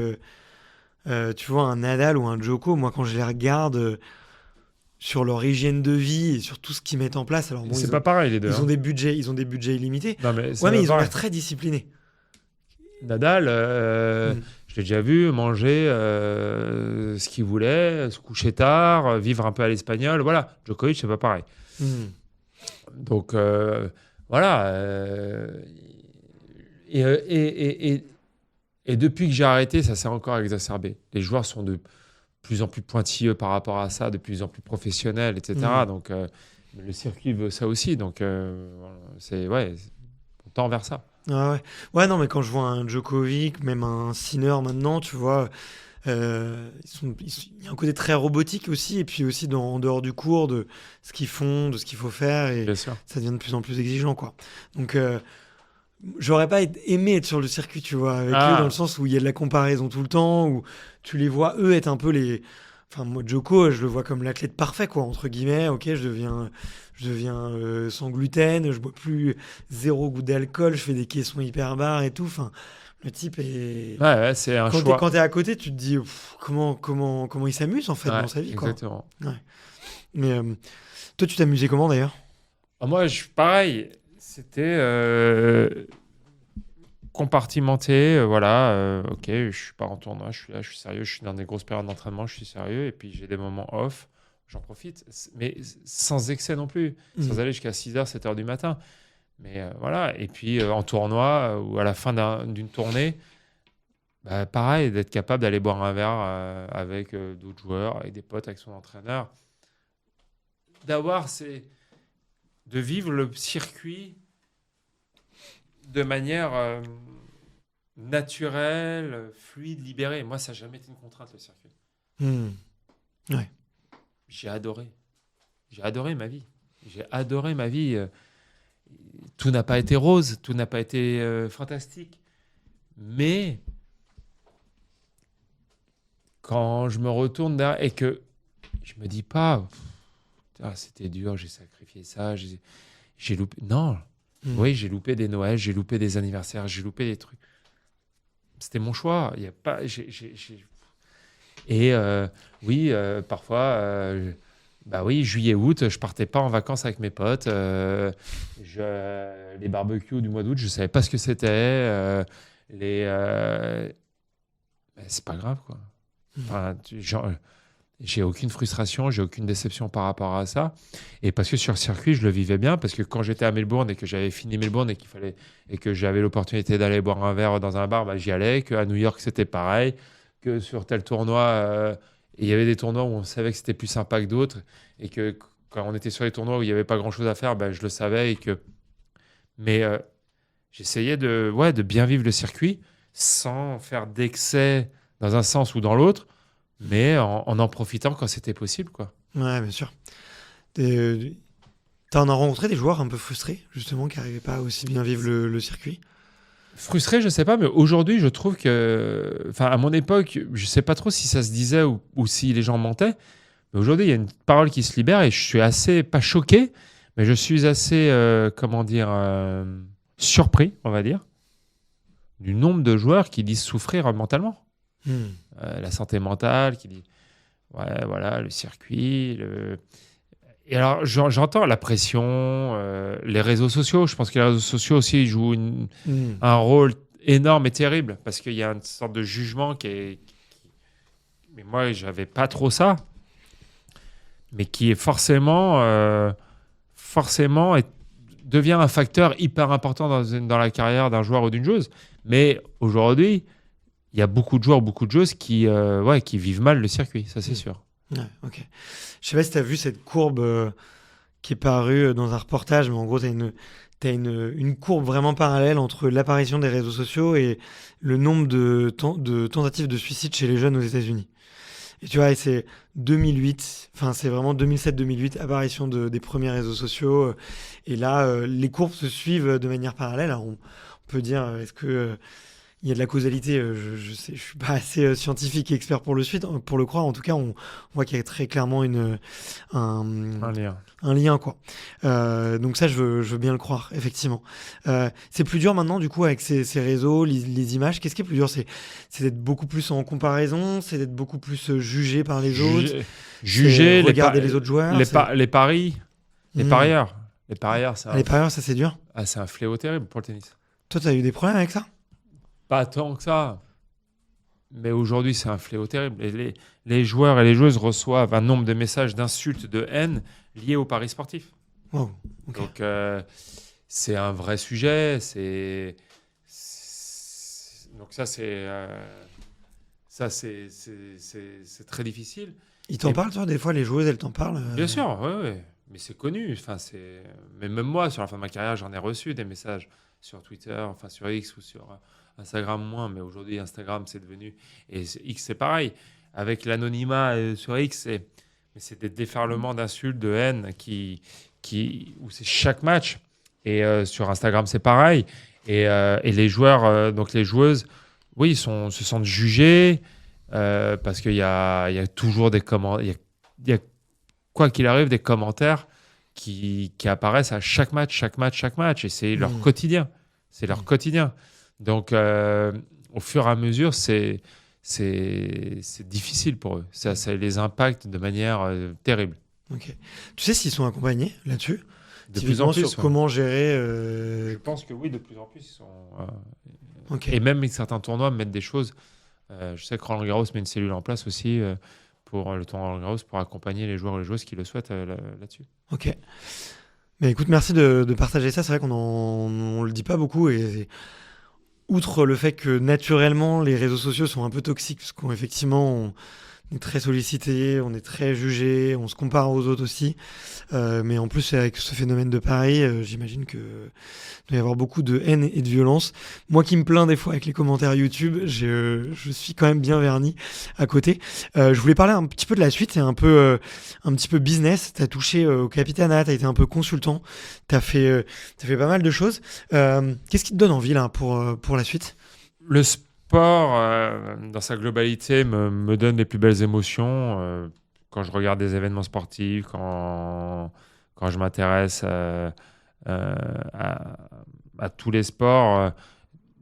tu vois, un Nadal ou un Djoko. Moi, quand je les regarde sur leur hygiène de vie et sur tout ce qu'ils mettent en place, alors bon, c'est pas pareil les deux. Ils ont des budgets illimités. Non, mais ouais, mais ils ont l'air très disciplinés. Nadal, je l'ai déjà vu manger ce qu'il voulait, se coucher tard, vivre un peu à l'espagnol. Voilà, Djokovic, c'est pas pareil. Donc, voilà. Et depuis que j'ai arrêté, ça s'est encore exacerbé. Les joueurs sont de plus en plus pointilleux par rapport à ça, de plus en plus professionnels, etc. Donc, le circuit veut ça aussi. Donc, on tend vers ça. Ouais, non, mais quand je vois un Djokovic, même un Sinner maintenant, tu vois, il y a un côté très robotique aussi, et puis aussi en dehors du cours, de ce qu'ils font, de ce qu'il faut faire, et Bien sûr. ça devient de plus en plus exigeant, quoi. Donc, j'aurais pas aimé être sur le circuit, tu vois, avec eux, dans le sens où il y a de la comparaison tout le temps, où tu les vois, eux, être un peu les... Enfin, moi, Djoko, je le vois comme l'athlète parfait, quoi, entre guillemets. Ok, je deviens sans gluten, je bois plus 0 goût d'alcool, je fais des caissons hyper bars et tout. Enfin, le type est... Ouais, c'est un choix. Quand t'es à côté, tu te dis comment il s'amuse, en fait, dans sa vie, quoi. Exactement. Ouais. Mais toi, tu t'amusais comment, d'ailleurs? Moi, pareil, c'était compartimenté. Voilà, ok, je suis pas en tournoi, je suis là, je suis sérieux, je suis dans des grosses périodes d'entraînement, je suis sérieux, et puis j'ai des moments off, j'en profite, mais sans excès non plus, sans aller jusqu'à 6h, 7h du matin. Mais voilà, et puis en tournoi ou à la fin d'une tournée, bah, pareil, d'être capable d'aller boire un verre avec d'autres joueurs, avec des potes, avec son entraîneur, de vivre le circuit de manière naturelle, fluide, libérée. Moi, ça n'a jamais été une contrainte, le circuit. Ouais. J'ai adoré. J'ai adoré ma vie. J'ai adoré ma vie. Tout n'a pas été rose, tout n'a pas été fantastique. Mais quand je me retourne derrière et que je me dis pas, c'était dur, j'ai sacrifié ça, j'ai loupé. Non. Oui, j'ai loupé des Noëls, j'ai loupé des anniversaires, j'ai loupé des trucs. C'était mon choix. Il y a pas. Et oui, parfois, bah oui, juillet, août, je partais pas en vacances avec mes potes. Les barbecues du mois d'août, je savais pas ce que c'était. C'est pas grave, quoi. Enfin, j'ai aucune frustration, j'ai aucune déception par rapport à ça. Et parce que sur le circuit, je le vivais bien, parce que quand j'étais à Melbourne et que j'avais fini Melbourne et que j'avais l'opportunité d'aller boire un verre dans un bar, bah, j'y allais. Qu'à New York, c'était pareil. Que sur tel tournoi, il y avait des tournois où on savait que c'était plus sympa que d'autres. Et que quand on était sur les tournois où il n'y avait pas grand-chose à faire, je le savais. Mais j'essayais de bien vivre le circuit sans faire d'excès dans un sens ou dans l'autre, mais en profitant quand c'était possible, quoi. Ouais, bien sûr. T'en as rencontré des joueurs un peu frustrés, justement, qui n'arrivaient pas à aussi bien vivre le circuit? Frustré, je sais pas, mais aujourd'hui, je trouve que, enfin, à mon époque, je sais pas trop si ça se disait ou si les gens mentaient. Mais aujourd'hui, il y a une parole qui se libère et je suis assez, pas choqué, mais je suis assez, comment dire, surpris, on va dire, du nombre de joueurs qui disent souffrir mentalement. Hmm. La santé mentale, qui dit, ouais, voilà, le circuit. Et alors, j'entends la pression, les réseaux sociaux. Je pense que les réseaux sociaux aussi jouent un rôle énorme et terrible parce qu'il y a une sorte de jugement mais moi, j'avais pas trop ça, mais qui est forcément devient un facteur hyper important dans la carrière d'un joueur ou d'une joueuse. Mais aujourd'hui, il y a beaucoup de joueurs, beaucoup de joueuses qui vivent mal le circuit, ça c'est sûr. Ouais, ok. Je sais pas si tu as vu cette courbe qui est parue dans un reportage, mais en gros, tu as une courbe vraiment parallèle entre l'apparition des réseaux sociaux et le nombre de tentatives de suicide chez les jeunes aux États-Unis. Et tu vois, et c'est 2008, enfin c'est vraiment 2007-2008, apparition des premiers réseaux sociaux. Et là, les courbes se suivent de manière parallèle. Alors, on peut dire, est-ce que il y a de la causalité? Je sais, je suis pas assez scientifique et expert pour le croire. En tout cas, on voit qu'il y a très clairement Un lien. un lien, quoi. Donc ça, je veux bien le croire, effectivement. C'est plus dur maintenant, du coup, avec ces réseaux, les images. Qu'est-ce qui est plus dur? C'est d'être beaucoup plus en comparaison, c'est d'être beaucoup plus jugé par les autres, Juger, regarder les autres joueurs. les paris, les parieurs. Les parieurs, Les parieurs, ça c'est dur. c'est un fléau terrible pour le tennis. Toi, tu as eu des problèmes avec ça? Pas tant que ça. Mais aujourd'hui, c'est un fléau terrible. Et les joueurs et les joueuses reçoivent un nombre de messages d'insultes, de haine liés aux paris sportifs. Wow, ok. Donc, c'est un vrai sujet. Donc ça, c'est très difficile. Ils t'en parlent, toi? Des fois, les joueuses, elles t'en parlent? Bien sûr, ouais. Mais c'est connu. Enfin, mais même moi, sur la fin de ma carrière, j'en ai reçu des messages sur Twitter, enfin sur X ou sur Instagram moins. Mais aujourd'hui, Instagram, c'est devenu... Et X, c'est pareil. Avec l'anonymat sur X, c'est des déferlements d'insultes, de haine où c'est chaque match. Et sur Instagram, c'est pareil. Et les joueurs, donc les joueuses, oui, ils se sentent jugés parce qu'il y a toujours des commentaires. Il y a, quoi qu'il arrive, des commentaires qui apparaissent à chaque match. Et c'est leur quotidien. C'est leur quotidien. Donc, au fur et à mesure, c'est difficile pour eux. Ça les impacte de manière terrible. Ok. Tu sais s'ils sont accompagnés là-dessus? De plus en plus. Sur comment gérer. Je pense que oui, de plus en plus. Ils sont, Ok. Et même certains tournois mettent des choses. Je sais que Roland Garros met une cellule en place aussi pour le tournoi Roland Garros pour accompagner les joueurs et les joueuses qui le souhaitent là-dessus. Ok. Mais écoute, merci de partager ça. C'est vrai on le dit pas beaucoup. Et outre le fait que naturellement, les réseaux sociaux sont un peu toxiques, parce qu'effectivement, on est très sollicité, on est très jugé, on se compare aux autres aussi. Mais en plus, avec ce phénomène de paris, j'imagine que doit y avoir beaucoup de haine et de violence. Moi qui me plains des fois avec les commentaires YouTube, je suis quand même bien verni à côté. Je voulais parler un petit peu de la suite, c'est un petit peu business. Tu as touché au Capitana, tu as été un peu consultant, tu as fait pas mal de choses. Qu'est-ce qui te donne envie là pour la suite? Le sport, dans sa globalité, me donne les plus belles émotions. Quand je regarde des événements sportifs, quand je m'intéresse à tous les sports,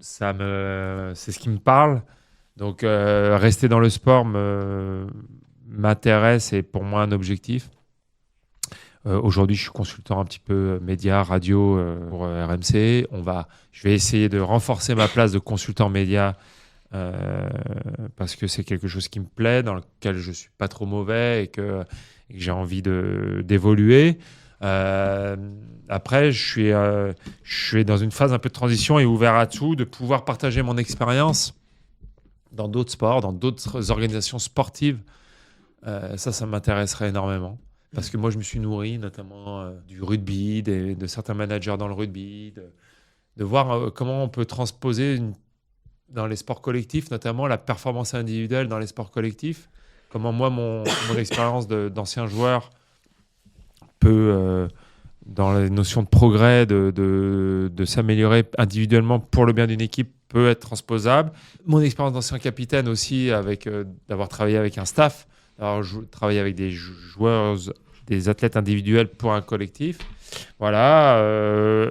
c'est ce qui me parle. Donc, rester dans le sport m'intéresse et pour moi un objectif. Aujourd'hui, je suis consultant un petit peu médias, radio pour RMC. Je vais essayer de renforcer ma place de consultant média parce que c'est quelque chose qui me plaît, dans lequel je suis pas trop mauvais et que j'ai envie d'évoluer. Après, je suis dans une phase un peu de transition et ouvert à tout, de pouvoir partager mon expérience dans d'autres sports, dans d'autres organisations sportives. Ça m'intéresserait énormément. parce que moi, je me suis nourri notamment du rugby, de certains managers dans le rugby, de voir comment on peut transposer dans les sports collectifs, notamment la performance individuelle dans les sports collectifs. Comment moi, mon expérience d'ancien joueur peut, dans les notions de progrès, de s'améliorer individuellement pour le bien d'une équipe, peut être transposable. Mon expérience d'ancien capitaine aussi, d'avoir travaillé avec un staff, d'avoir travaillé avec des joueurs, des athlètes individuels pour un collectif. Voilà.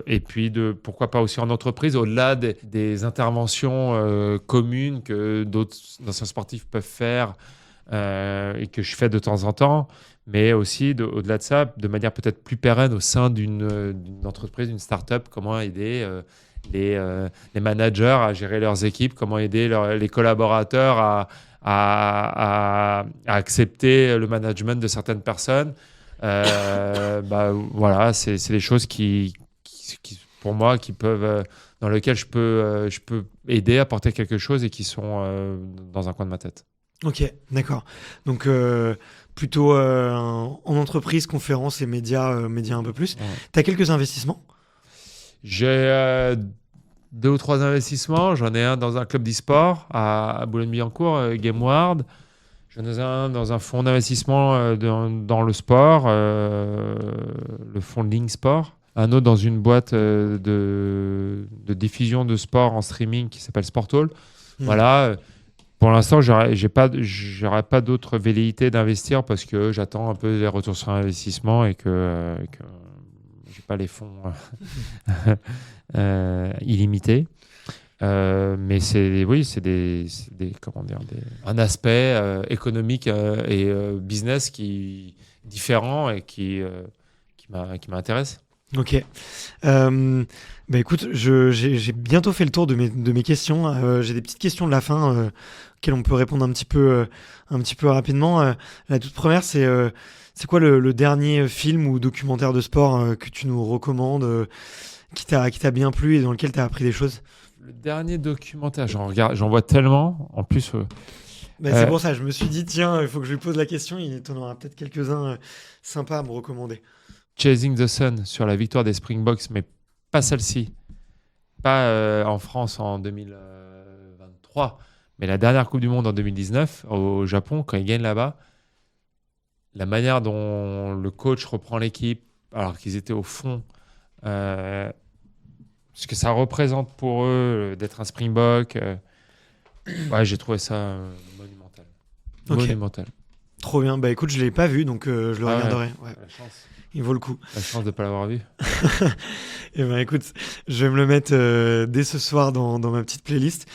Et puis, pourquoi pas aussi en entreprise, au-delà des interventions communes que d'autres anciens sportifs peuvent faire et que je fais de temps en temps, mais aussi, au-delà de ça, de manière peut-être plus pérenne au sein d'une entreprise, d'une start-up, comment aider les managers à gérer leurs équipes, comment aider les collaborateurs à accepter le management de certaines personnes. Voilà, c'est des choses qui, pour moi, qui peuvent, dans lesquelles je peux aider, apporter quelque chose et qui sont dans un coin de ma tête. Ok, d'accord. Donc, plutôt en entreprise, conférences et médias un peu plus. Ouais. Tu as quelques investissements ? J'ai 2 ou 3 investissements. J'en ai un dans un club d'e-sport à Boulogne-Billancourt, GameWard. J'en ai un dans un fonds d'investissement dans le sport, le fonds Link Sport. Un autre dans une boîte de diffusion de sport en streaming qui s'appelle Sporthall. Voilà. Pour l'instant, j'aurais pas d'autres velléités d'investir parce que j'attends un peu les retours sur investissement et que j'ai pas les fonds illimités. Mais c'est un aspect économique et business qui différent et qui m'intéresse. Ok. Écoute, j'ai bientôt fait le tour de mes questions. J'ai des petites questions de la fin auxquelles on peut répondre un petit peu rapidement. La toute première, c'est quoi le dernier film ou documentaire de sport que tu nous recommandes, qui t'a bien plu et dans lequel tu as appris des choses ? Le dernier documentaire, j'en vois tellement. En plus, c'est pour ça, je me suis dit, tiens, il faut que je lui pose la question. Il t'en aura peut-être quelques-uns sympas à me recommander. Chasing the Sun sur la victoire des Springboks, mais pas celle-ci. Pas en France en 2023, mais la dernière Coupe du Monde en 2019 au Japon, quand ils gagnent là-bas. La manière dont le coach reprend l'équipe, alors qu'ils étaient au fond, ce que ça représente pour eux d'être un Springbok, j'ai trouvé ça monumental. Okay. Monumental. Trop bien. Écoute, je ne l'ai pas vu, donc je le regarderai. Ouais. La chance. Il vaut le coup. La chance de ne pas l'avoir vu. Eh ben, écoute, je vais me le mettre dès ce soir dans ma petite playlist.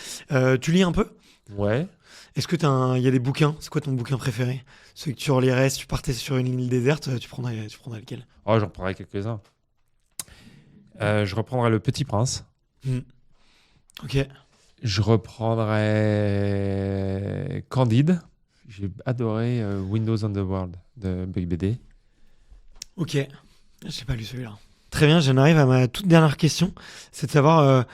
Tu lis un peu ? Ouais. Est-ce que il y a des bouquins ? C'est quoi ton bouquin préféré ? Celui que tu relirais si tu partais sur une île déserte, tu prendrais lequel ? J'en prendrais quelques-uns. Je reprendrais Le Petit Prince. Ok. Je reprendrais Candide. J'ai adoré Windows on the World de Buck BD. Ok. Je n'ai pas lu celui-là. Très bien, j'en arrive à ma toute dernière question. C'est de savoir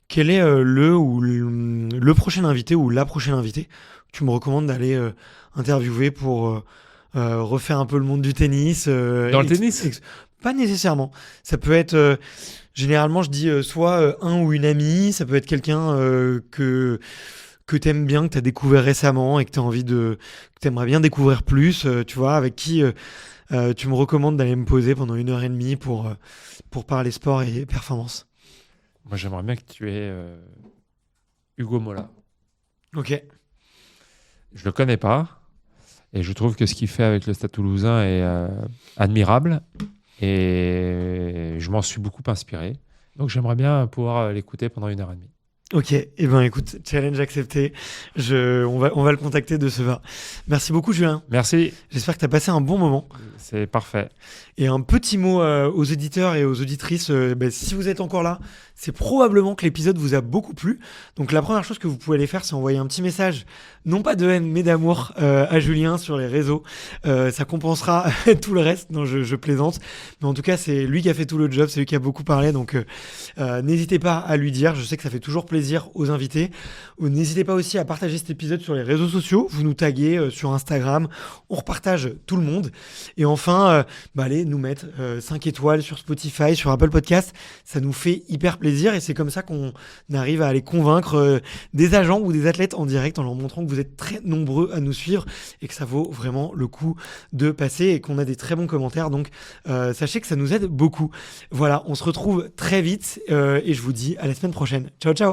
quel est le prochain invité ou la prochaine invitée que tu me recommandes d'aller interviewer pour refaire un peu le monde du tennis. Dans le tennis ? Pas nécessairement. Ça peut être... généralement, je dis soit un ou une amie, ça peut être quelqu'un que tu aimes bien, que tu as découvert récemment et que tu as envie que tu aimerais bien découvrir plus, tu vois, avec qui tu me recommandes d'aller me poser pendant 1h30 pour parler sport et performance. Moi, j'aimerais bien que tu aies Hugo Mola. Ok. Je le connais pas et je trouve que ce qu'il fait avec le Stade Toulousain est admirable. Et je m'en suis beaucoup inspiré. Donc, j'aimerais bien pouvoir l'écouter pendant 1h30. Ok, écoute, challenge accepté. On va le contacter de ce va. Merci beaucoup, Julien. Merci. J'espère que tu as passé un bon moment. C'est parfait. Et un petit mot aux éditeurs et aux auditrices. Si vous êtes encore là, c'est probablement que l'épisode vous a beaucoup plu. Donc, la première chose que vous pouvez aller faire, c'est envoyer un petit message, non pas de haine, mais d'amour à Julien sur les réseaux. Ça compensera tout le reste. Non, je plaisante. Mais en tout cas, c'est lui qui a fait tout le job. C'est lui qui a beaucoup parlé. Donc, n'hésitez pas à lui dire. Je sais que ça fait toujours plaisir plaisir aux invités. N'hésitez pas aussi à partager cet épisode sur les réseaux sociaux. Vous nous taguez sur Instagram. On repartage tout le monde. Et enfin, allez nous mettre 5 étoiles sur Spotify, sur Apple Podcast. Ça nous fait hyper plaisir et c'est comme ça qu'on arrive à aller convaincre des agents ou des athlètes en direct en leur montrant que vous êtes très nombreux à nous suivre et que ça vaut vraiment le coup de passer et qu'on a des très bons commentaires. Donc, sachez que ça nous aide beaucoup. Voilà, on se retrouve très vite et je vous dis à la semaine prochaine. Ciao, ciao!